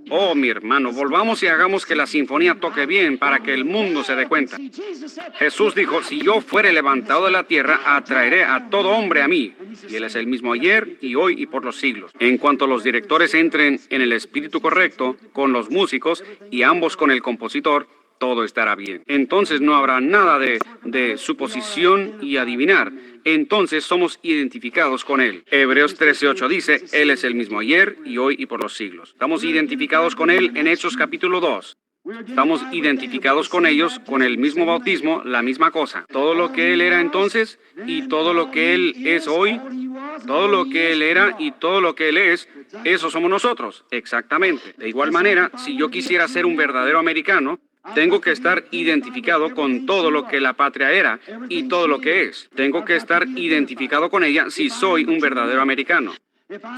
Oh, mi hermano, volvamos y hagamos que la sinfonía toque bien para que el mundo se dé cuenta. Jesús dijo, si yo fuere levantado de la tierra, atraeré a todo hombre a mí. Y Él es el mismo ayer y hoy y por los siglos. En cuanto los directores entren en el espíritu correcto, con los músicos y ambos con el compositor, todo estará bien. Entonces no habrá nada de suposición y adivinar. Entonces somos identificados con Él. Hebreos 13:8 dice, Él es el mismo ayer y hoy y por los siglos. Estamos identificados con Él en Hechos capítulo 2. Estamos identificados con ellos, con el mismo bautismo, la misma cosa. Todo lo que Él era entonces y todo lo que Él es hoy, todo lo que Él era y todo lo que Él es, eso somos nosotros. Exactamente. De igual manera, si yo quisiera ser un verdadero americano, tengo que estar identificado con todo lo que la patria era y todo lo que es. Tengo que estar identificado con ella si soy un verdadero americano.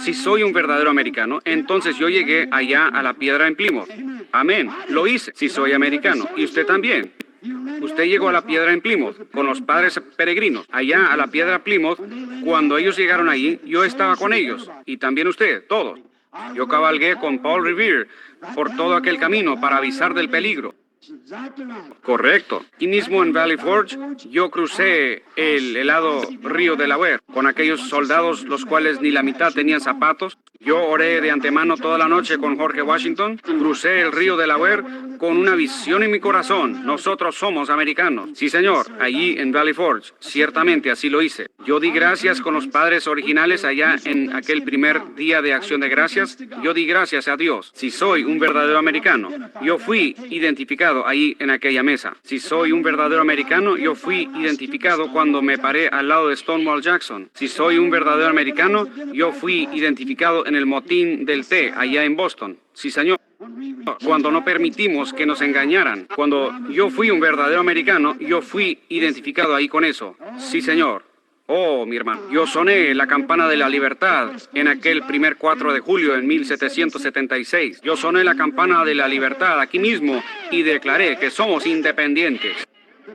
Si soy un verdadero americano, entonces yo llegué allá a la piedra en Plymouth. Amén. Lo hice. Si soy americano. Y usted también. Usted llegó a la piedra en Plymouth con los padres peregrinos. Allá a la piedra Plymouth, cuando ellos llegaron allí, yo estaba con ellos. Y también usted, todos. Yo cabalgué con Paul Revere por todo aquel camino para avisar del peligro. Correcto. Y mismo en Valley Forge, yo crucé el helado río Delaware con aquellos soldados los cuales ni la mitad tenían zapatos. Yo oré de antemano toda la noche con Jorge Washington. Crucé el río Delaware con una visión en mi corazón. Nosotros somos americanos. Sí, señor, allí en Valley Forge. Ciertamente así lo hice. Yo di gracias con los padres originales allá en aquel primer día de acción de gracias. Yo di gracias a Dios. Si soy un verdadero americano, yo fui identificado ahí en aquella mesa. Si soy un verdadero americano, yo fui identificado cuando me paré al lado de Stonewall Jackson. Si soy un verdadero americano, yo fui identificado en el motín del té allá en Boston. Sí, señor. Cuando no permitimos que nos engañaran. Cuando yo fui un verdadero americano, yo fui identificado ahí con eso. Sí, señor. Oh, mi hermano, yo soné la campana de la libertad en aquel primer 4 de julio en 1776. Yo soné la campana de la libertad aquí mismo y declaré que somos independientes.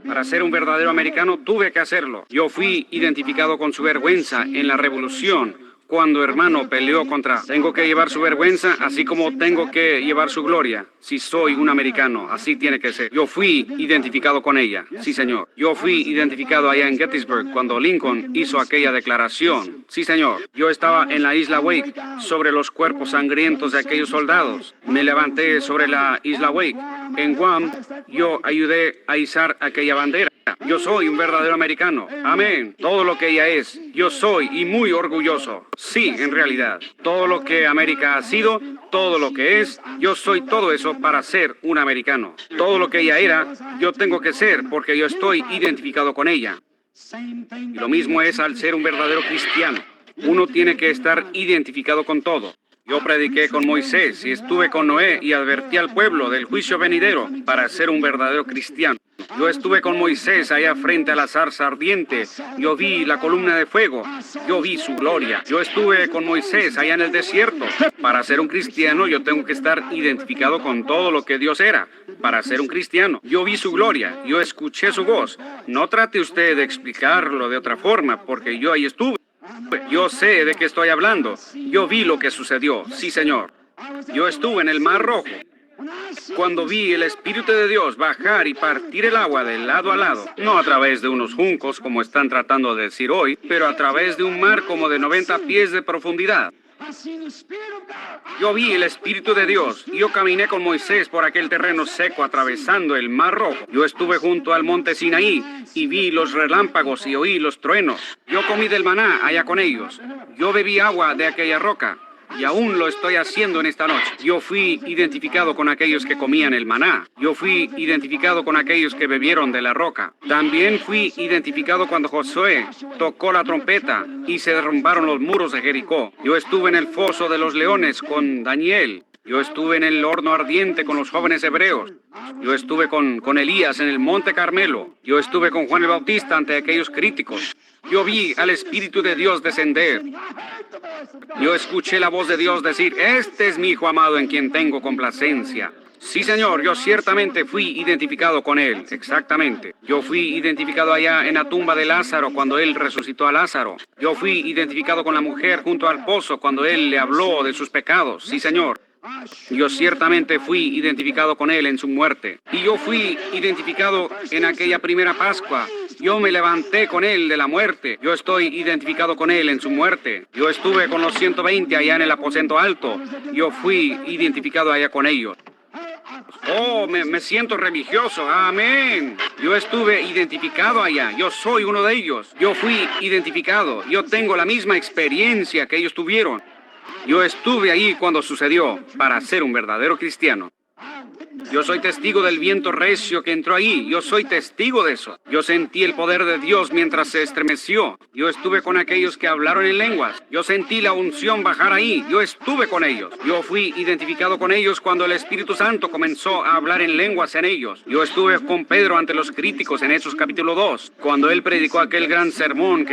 Para ser un verdadero americano tuve que hacerlo. Yo fui identificado con su vergüenza en la revolución. Cuando hermano peleó contra, tengo que llevar su vergüenza, así como tengo que llevar su gloria. Si soy un americano, así tiene que ser. Yo fui identificado con ella. Sí, señor. Yo fui identificado allá en Gettysburg cuando Lincoln hizo aquella declaración. Sí, señor. Yo estaba en la isla Wake sobre los cuerpos sangrientos de aquellos soldados. Me levanté sobre la isla Wake. En Guam, yo ayudé a izar aquella bandera. Yo soy un verdadero americano. Amén. Todo lo que ella es, yo soy y muy orgulloso. Sí, en realidad. Todo lo que América ha sido, todo lo que es, yo soy todo eso para ser un americano. Todo lo que ella era, yo tengo que ser porque yo estoy identificado con ella. Y lo mismo es al ser un verdadero cristiano. Uno tiene que estar identificado con todo. Yo prediqué con Moisés y estuve con Noé y advertí al pueblo del juicio venidero para ser un verdadero cristiano. Yo estuve con Moisés allá frente a la zarza ardiente. Yo vi la columna de fuego. Yo vi su gloria. Yo estuve con Moisés allá en el desierto. Para ser un cristiano yo tengo que estar identificado con todo lo que Dios era. Para ser un cristiano, yo vi su gloria. Yo escuché su voz. No trate usted de explicarlo de otra forma, porque yo ahí estuve. Yo sé de qué estoy hablando. Yo vi lo que sucedió. Sí, señor. Yo estuve en el Mar Rojo. Cuando vi el Espíritu de Dios bajar y partir el agua de lado a lado, no a través de unos juncos como están tratando de decir hoy, pero a través de un mar como de 90 pies de profundidad. Yo vi el Espíritu de Dios y yo caminé con Moisés por aquel terreno seco atravesando el Mar Rojo. Yo estuve junto al monte Sinaí y vi los relámpagos y oí los truenos. Yo comí del maná allá con ellos. Yo bebí agua de aquella roca. Y aún lo estoy haciendo en esta noche. Yo fui identificado con aquellos que comían el maná. Yo fui identificado con aquellos que bebieron de la roca. También fui identificado cuando Josué tocó la trompeta y se derrumbaron los muros de Jericó. Yo estuve en el foso de los leones con Daniel. Yo estuve en el horno ardiente con los jóvenes hebreos. Yo estuve con Elías en el Monte Carmelo. Yo estuve con Juan el Bautista ante aquellos críticos. Yo vi al Espíritu de Dios descender. Yo escuché la voz de Dios decir, este es mi Hijo amado en quien tengo complacencia. Sí, Señor, yo ciertamente fui identificado con Él, exactamente. Yo fui identificado allá en la tumba de Lázaro cuando Él resucitó a Lázaro. Yo fui identificado con la mujer junto al pozo cuando Él le habló de sus pecados. Sí, Señor. Yo ciertamente fui identificado con Él en su muerte. Y yo fui identificado en aquella primera Pascua. Yo me levanté con Él de la muerte. Yo estoy identificado con Él en su muerte. Yo estuve con los 120 allá en el aposento alto. Yo fui identificado allá con ellos. Oh, me siento religioso. Amén. Yo estuve identificado allá. Yo soy uno de ellos. Yo fui identificado. Yo tengo la misma experiencia que ellos tuvieron. Yo estuve ahí cuando sucedió para ser un verdadero cristiano. Yo soy testigo del viento recio que entró ahí. Yo soy testigo de eso. Yo sentí el poder de Dios mientras se estremeció. Yo estuve con aquellos que hablaron en lenguas. Yo sentí la unción bajar ahí. Yo estuve con ellos. Yo fui identificado con ellos cuando el Espíritu Santo comenzó a hablar en lenguas en ellos. Yo estuve con Pedro ante los críticos en Hechos capítulo 2. Cuando él predicó aquel gran sermón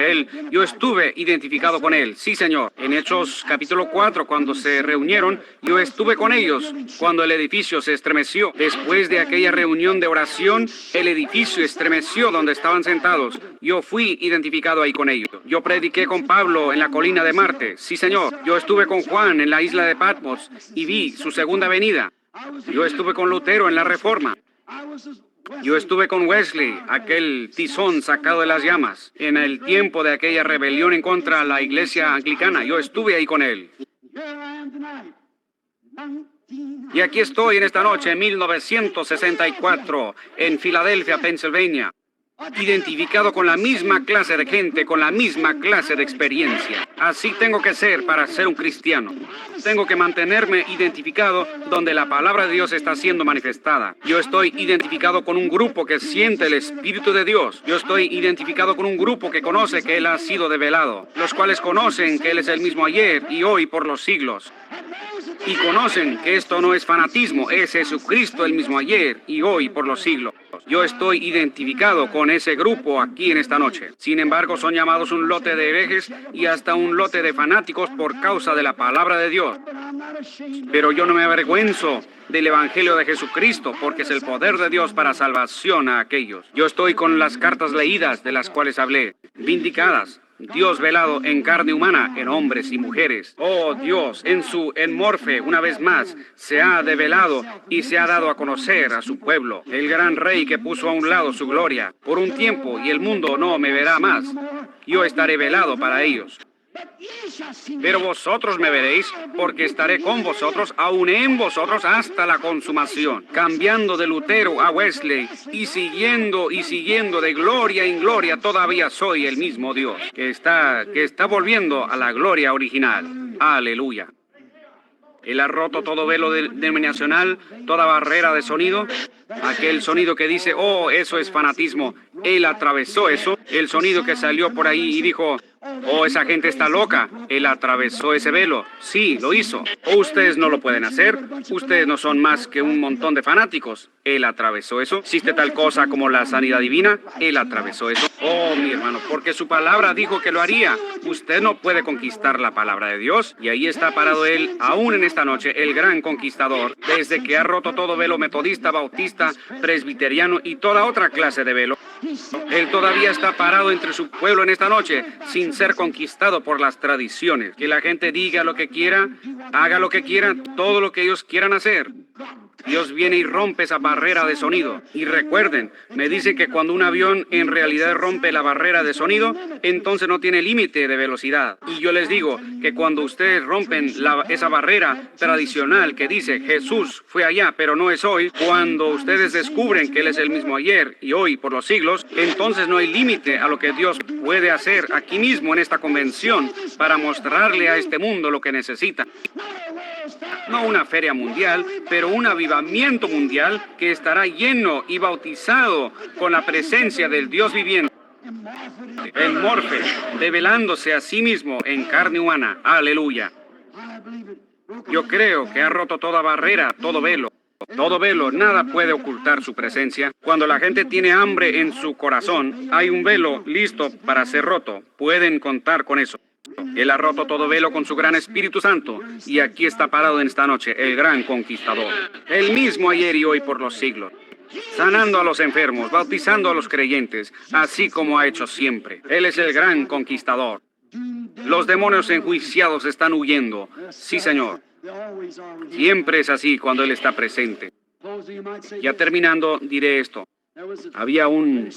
yo estuve identificado con él. Sí, Señor. En Hechos capítulo 4, cuando se reunieron, yo estuve con ellos cuando el edificio se estremeció. Después de aquella reunión de oración, el edificio estremeció donde estaban sentados. Yo fui identificado ahí con ellos. Yo prediqué con Pablo en la colina de Marte. Sí, Señor. Yo estuve con Juan en la isla de Patmos y vi su segunda venida. Yo estuve con Lutero en la Reforma. Yo estuve con Wesley, aquel tizón sacado de las llamas, en el tiempo de aquella rebelión en contra de la iglesia anglicana. Yo estuve ahí con él. Y aquí estoy en esta noche, en 1964, en Filadelfia, Pensilvania, identificado con la misma clase de gente, con la misma clase de experiencia. Así tengo que ser para ser un cristiano. Tengo que mantenerme identificado donde la palabra de Dios está siendo manifestada. Yo estoy identificado con un grupo que siente el Espíritu de Dios. Yo estoy identificado con un grupo que conoce que Él ha sido develado, los cuales conocen que Él es el mismo ayer y hoy por los siglos. Y conocen que esto no es fanatismo, es Jesucristo el mismo ayer y hoy por los siglos. Yo estoy identificado con ese grupo aquí en esta noche. Sin embargo, son llamados un lote de herejes y hasta un lote de fanáticos por causa de la palabra de Dios. Pero yo no me avergüenzo del Evangelio de Jesucristo, porque es el poder de Dios para salvación a aquellos. Yo estoy con las cartas leídas de las cuales hablé, vindicadas. Dios velado en carne humana, en hombres y mujeres. Oh Dios, en Morfe, una vez más, se ha develado y se ha dado a conocer a su pueblo. El gran rey que puso a un lado su gloria por un tiempo y el mundo no me verá más. Yo estaré velado para ellos. Pero vosotros me veréis, porque estaré con vosotros, aún en vosotros, hasta la consumación. Cambiando de Lutero a Wesley y siguiendo de gloria en gloria, todavía soy el mismo Dios, que está volviendo a la gloria original. Aleluya. Él ha roto todo velo denominacional, toda barrera de sonido. Aquel sonido que dice, oh, eso es fanatismo. Él atravesó eso. El sonido que salió por ahí y dijo, oh, esa gente está loca. Él atravesó ese velo. Sí, lo hizo. O ustedes no lo pueden hacer. Ustedes no son más que un montón de fanáticos. Él atravesó eso. ¿Existe tal cosa como la sanidad divina? Él atravesó eso. Oh, mi hermano, porque su palabra dijo que lo haría. Usted no puede conquistar la palabra de Dios. Y ahí está parado él, aún en esta noche, el gran conquistador, desde que ha roto todo velo metodista, bautista, presbiteriano y toda otra clase de velo. Él todavía está parado entre su pueblo en esta noche, sin ser conquistado por las tradiciones. Que la gente diga lo que quiera, haga lo que quiera, todo lo que ellos quieran hacer. Dios viene y rompe esa barrera de sonido. Y recuerden, me dicen que cuando un avión en realidad rompe la barrera de sonido, entonces no tiene límite de velocidad. Y yo les digo que cuando ustedes rompen esa barrera tradicional que dice Jesús fue allá, pero no es hoy, cuando ustedes descubren que Él es el mismo ayer y hoy por los siglos, entonces no hay límite a lo que Dios puede hacer aquí mismo en esta convención para mostrarle a este mundo lo que necesita. No una feria mundial, pero un avivamiento mundial que estará lleno y bautizado con la presencia del Dios viviente. En Morfe, develándose a sí mismo en carne humana. Aleluya. Yo creo que ha roto toda barrera, todo velo. Todo velo, nada puede ocultar su presencia. Cuando la gente tiene hambre en su corazón, hay un velo listo para ser roto. Pueden contar con eso. Él ha roto todo velo con su gran Espíritu Santo. Y aquí está parado en esta noche, el gran conquistador. El mismo ayer y hoy por los siglos. Sanando a los enfermos, bautizando a los creyentes, así como ha hecho siempre. Él es el gran conquistador. Los demonios enjuiciados están huyendo. Sí, Señor. Siempre es así cuando Él está presente. Ya terminando, diré esto.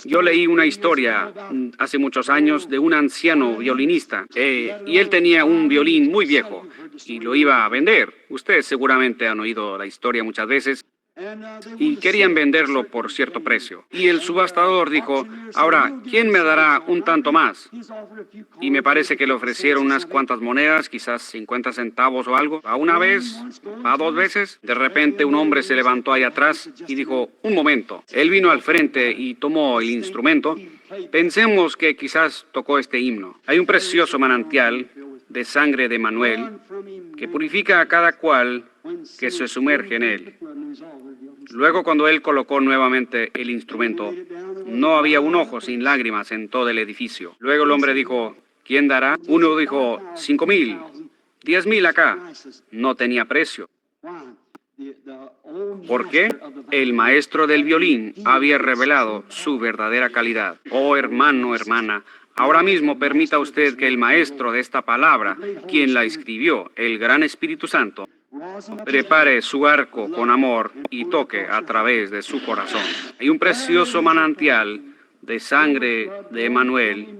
Yo leí una historia hace muchos años de un anciano violinista y él tenía un violín muy viejo y lo iba a vender. Ustedes seguramente han oído la historia muchas veces. Y querían venderlo por cierto precio. Y el subastador dijo, ahora, ¿quién me dará un tanto más? Y me parece que le ofrecieron unas cuantas monedas, quizás 50 centavos o algo. A una vez, a dos veces. De repente un hombre se levantó ahí atrás y dijo, un momento. Él vino al frente y tomó el instrumento. Pensemos que quizás tocó este himno. Hay un precioso manantial de sangre de Emanuel que purifica a cada cual que se sumerge en él. Luego, cuando él colocó nuevamente el instrumento, no había un ojo sin lágrimas en todo el edificio. Luego el hombre dijo, ¿quién dará? Uno dijo, 5,000, 10,000 acá. No tenía precio. ¿Por qué? El maestro del violín había revelado su verdadera calidad. Oh, hermano, hermana, ahora mismo permita usted que el maestro de esta palabra, quien la escribió, el gran Espíritu Santo, prepare su arco con amor y toque a través de su corazón. Hay un precioso manantial de sangre de Emanuel.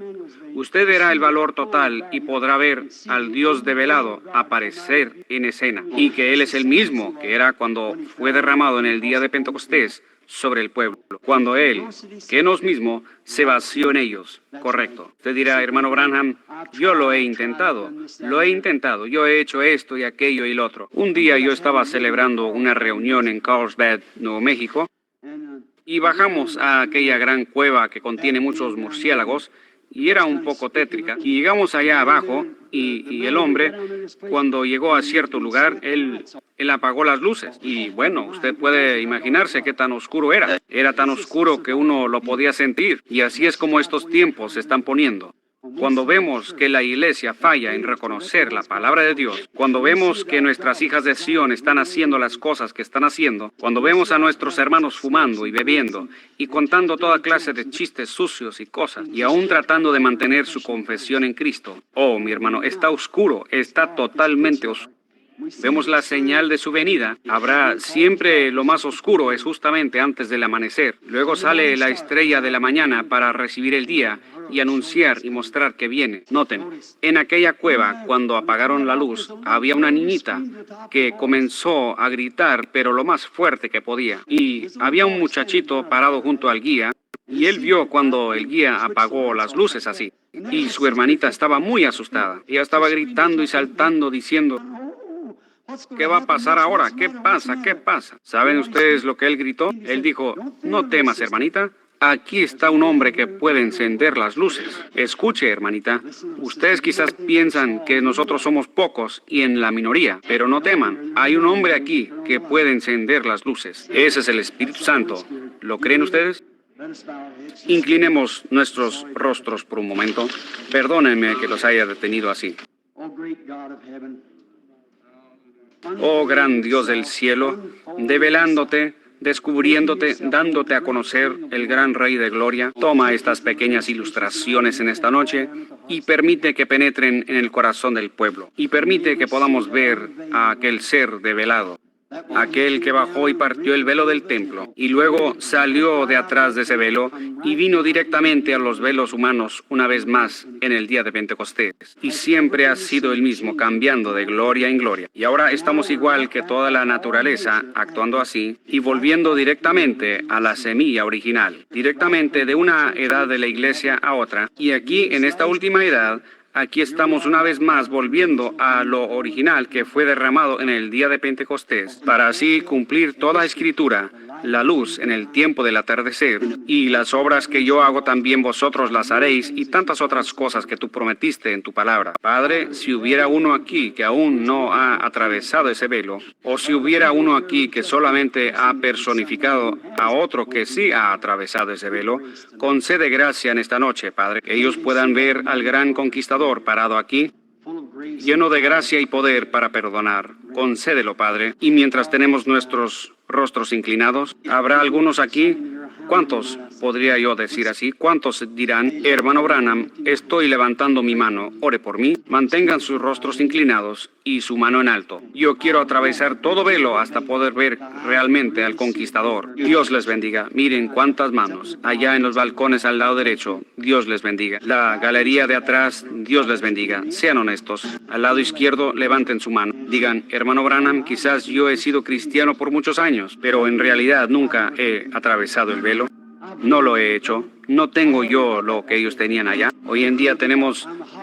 Usted verá el valor total y podrá ver al Dios develado aparecer en escena. Y que Él es el mismo que era cuando fue derramado en el día de Pentecostés sobre el pueblo. Cuando Él, que no es mismo, se vació en ellos. Correcto. Usted dirá, hermano Branham, yo lo he intentado, yo he hecho esto y aquello y lo otro. Un día yo estaba celebrando una reunión en Carlsbad, Nuevo México, y bajamos a aquella gran cueva que contiene muchos murciélagos, y era un poco tétrica. Y llegamos allá abajo, y el hombre, cuando llegó a cierto lugar, él apagó las luces. Y bueno, usted puede imaginarse qué tan oscuro era. Era tan oscuro que uno lo podía sentir. Y así es como estos tiempos se están poniendo. Cuando vemos que la iglesia falla en reconocer la palabra de Dios, cuando vemos que nuestras hijas de Sion están haciendo las cosas que están haciendo, cuando vemos a nuestros hermanos fumando y bebiendo y contando toda clase de chistes sucios y cosas, y aún tratando de mantener su confesión en Cristo, oh, mi hermano, está oscuro, está totalmente oscuro. Vemos la señal de su venida. Habrá siempre lo más oscuro, es justamente antes del amanecer. Luego sale la estrella de la mañana para recibir el día y anunciar y mostrar que viene. Noten, en aquella cueva, cuando apagaron la luz, había una niñita que comenzó a gritar, pero lo más fuerte que podía. Y había un muchachito parado junto al guía, y él vio cuando el guía apagó las luces así. Y su hermanita estaba muy asustada. Ella estaba gritando y saltando, diciendo, ¿qué va a pasar ahora? ¿Qué pasa? ¿Qué pasa? ¿Saben ustedes lo que él gritó? Él dijo, no temas, hermanita. Aquí está un hombre que puede encender las luces. Escuche, hermanita, ustedes quizás piensan que nosotros somos pocos y en la minoría, pero no teman. Hay un hombre aquí que puede encender las luces. Ese es el Espíritu Santo. ¿Lo creen ustedes? Inclinemos nuestros rostros por un momento. Perdónenme que los haya detenido así. Oh gran Dios del cielo, develándote, descubriéndote, dándote a conocer el gran Rey de Gloria, toma estas pequeñas ilustraciones en esta noche y permite que penetren en el corazón del pueblo. Y permite que podamos ver a aquel ser develado, aquel que bajó y partió el velo del templo, y luego salió de atrás de ese velo y vino directamente a los velos humanos una vez más en el día de Pentecostés. Y siempre ha sido el mismo, cambiando de gloria en gloria. Y ahora estamos igual que toda la naturaleza, actuando así, y volviendo directamente a la semilla original, directamente de una edad de la iglesia a otra. Y aquí, en esta última edad, aquí estamos una vez más volviendo a lo original que fue derramado en el día de Pentecostés, para así cumplir toda escritura la luz en el tiempo del atardecer, y las obras que yo hago también vosotros las haréis, y tantas otras cosas que tú prometiste en tu palabra. Padre, si hubiera uno aquí que aún no ha atravesado ese velo, o si hubiera uno aquí que solamente ha personificado a otro que sí ha atravesado ese velo, concede gracia en esta noche, Padre, que ellos puedan ver al gran conquistador parado aquí, lleno de gracia y poder para perdonar. Concédelo, Padre. Y mientras tenemos nuestros rostros inclinados, ¿habrá algunos aquí? ¿Cuántos, podría yo decir así, cuántos dirán, hermano Branham, estoy levantando mi mano, ore por mí? Mantengan sus rostros inclinados y su mano en alto. Yo quiero atravesar todo velo hasta poder ver realmente al conquistador. Dios les bendiga. Miren cuántas manos. Allá en los balcones al lado derecho, Dios les bendiga. La galería de atrás, Dios les bendiga. Sean honestos. Al lado izquierdo, levanten su mano. Digan, hermano Branham, quizás yo he sido cristiano por muchos años, pero en realidad nunca he atravesado el velo. No lo he hecho. No tengo yo lo que ellos tenían allá. Hoy en día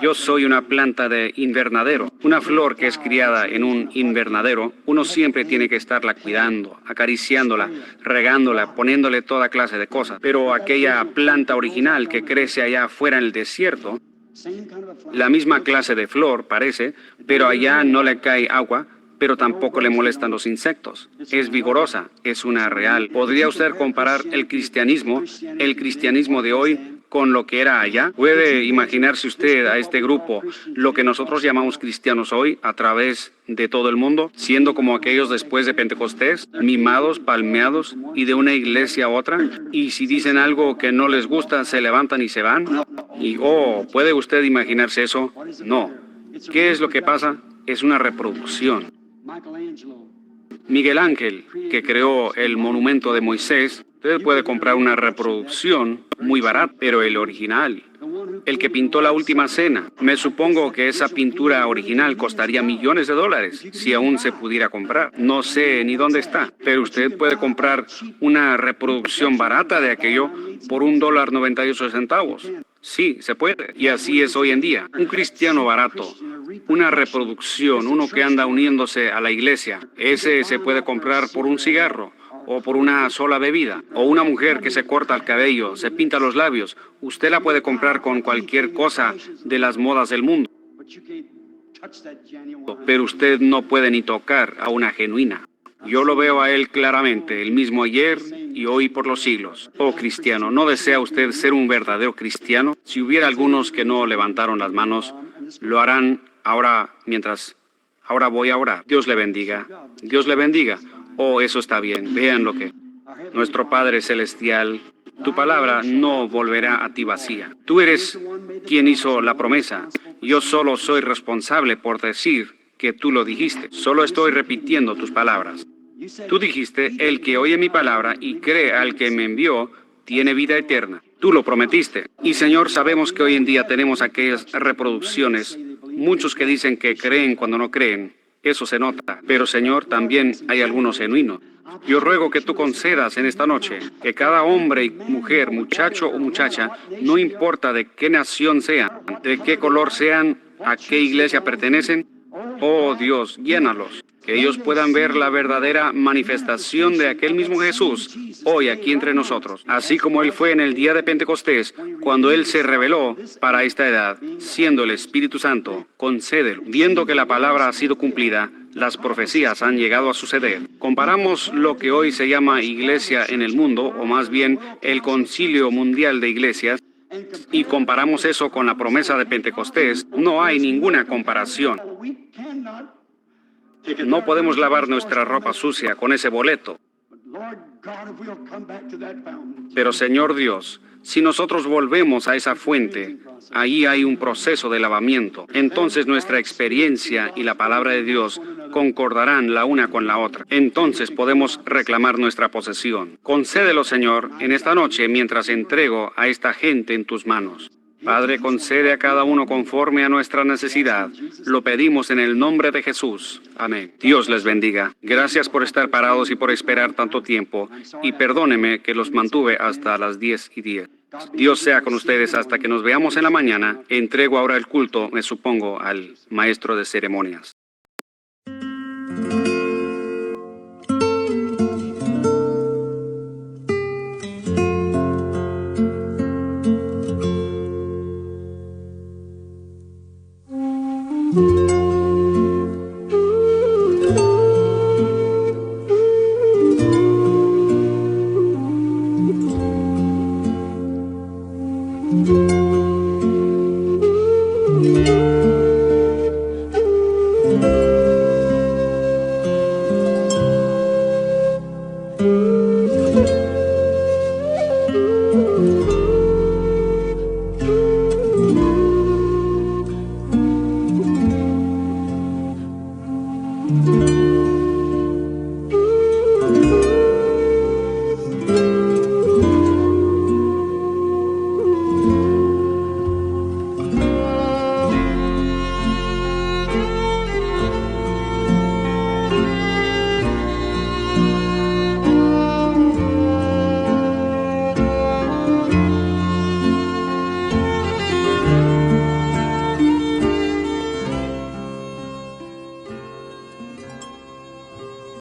yo soy una planta de invernadero. Una flor que es criada en un invernadero, uno siempre tiene que estarla cuidando, acariciándola, regándola, poniéndole toda clase de cosas. Pero aquella planta original que crece allá afuera en el desierto, la misma clase de flor parece, pero allá no le cae agua, pero tampoco le molestan los insectos. Es vigorosa, es una real. ¿Podría usted comparar el cristianismo de hoy, con lo que era allá? ¿Puede imaginarse usted a este grupo, lo que nosotros llamamos cristianos hoy, a través de todo el mundo, siendo como aquellos después de Pentecostés, mimados, palmeados, y de una iglesia a otra? Y si dicen algo que no les gusta, se levantan y se van. Y, ¿puede usted imaginarse eso? No. ¿Qué es lo que pasa? Es una reproducción. Miguel Ángel, que creó el monumento de Moisés, usted puede comprar una reproducción muy barata, pero el original, el que pintó la Última Cena, me supongo que esa pintura original costaría millones de dólares, si aún se pudiera comprar. No sé ni dónde está, pero usted puede comprar una reproducción barata de aquello por $1.98. Sí, se puede. Y así es hoy en día. Un cristiano barato, una reproducción, uno que anda uniéndose a la iglesia, ese se puede comprar por un cigarro o por una sola bebida. O una mujer que se corta el cabello, se pinta los labios. Usted la puede comprar con cualquier cosa de las modas del mundo. Pero usted no puede ni tocar a una genuina. Yo lo veo a él claramente, el mismo ayer y hoy por los siglos. Oh cristiano, ¿no desea usted ser un verdadero cristiano? Si hubiera algunos que no levantaron las manos, lo harán ahora ahora voy a orar. Dios le bendiga. Dios le bendiga. Oh, eso está bien. Vean lo que... Nuestro Padre Celestial, tu palabra no volverá a ti vacía. Tú eres quien hizo la promesa. Yo solo soy responsable por decir que tú lo dijiste. Solo estoy repitiendo tus palabras. Tú dijiste, el que oye mi palabra y cree al que me envió, tiene vida eterna. Tú lo prometiste. Y Señor, sabemos que hoy en día tenemos aquellas reproducciones, muchos que dicen que creen cuando no creen. Eso se nota. Pero Señor, también hay algunos genuinos. Yo ruego que tú concedas en esta noche que cada hombre y mujer, muchacho o muchacha, no importa de qué nación sean, de qué color sean, a qué iglesia pertenecen, oh Dios, llénalos, que ellos puedan ver la verdadera manifestación de aquel mismo Jesús hoy aquí entre nosotros, así como Él fue en el día de Pentecostés, cuando Él se reveló para esta edad, siendo el Espíritu Santo. Concédelo. Viendo que la palabra ha sido cumplida, las profecías han llegado a suceder. Comparamos lo que hoy se llama iglesia en el mundo, o más bien el Concilio Mundial de Iglesias, y comparamos eso con la promesa de Pentecostés, no hay ninguna comparación. No podemos lavar nuestra ropa sucia con ese boleto. Pero Señor Dios, si nosotros volvemos a esa fuente, ahí hay un proceso de lavamiento. Entonces nuestra experiencia y la palabra de Dios concordarán la una con la otra. Entonces podemos reclamar nuestra posesión. Concédelo, Señor, en esta noche mientras entrego a esta gente en tus manos. Padre, concede a cada uno conforme a nuestra necesidad. Lo pedimos en el nombre de Jesús. Amén. Dios les bendiga. Gracias por estar parados y por esperar tanto tiempo. Y perdóneme que los mantuve hasta las 10:10. Dios sea con ustedes hasta que nos veamos en la mañana. Entrego ahora el culto, me supongo, al maestro de ceremonias.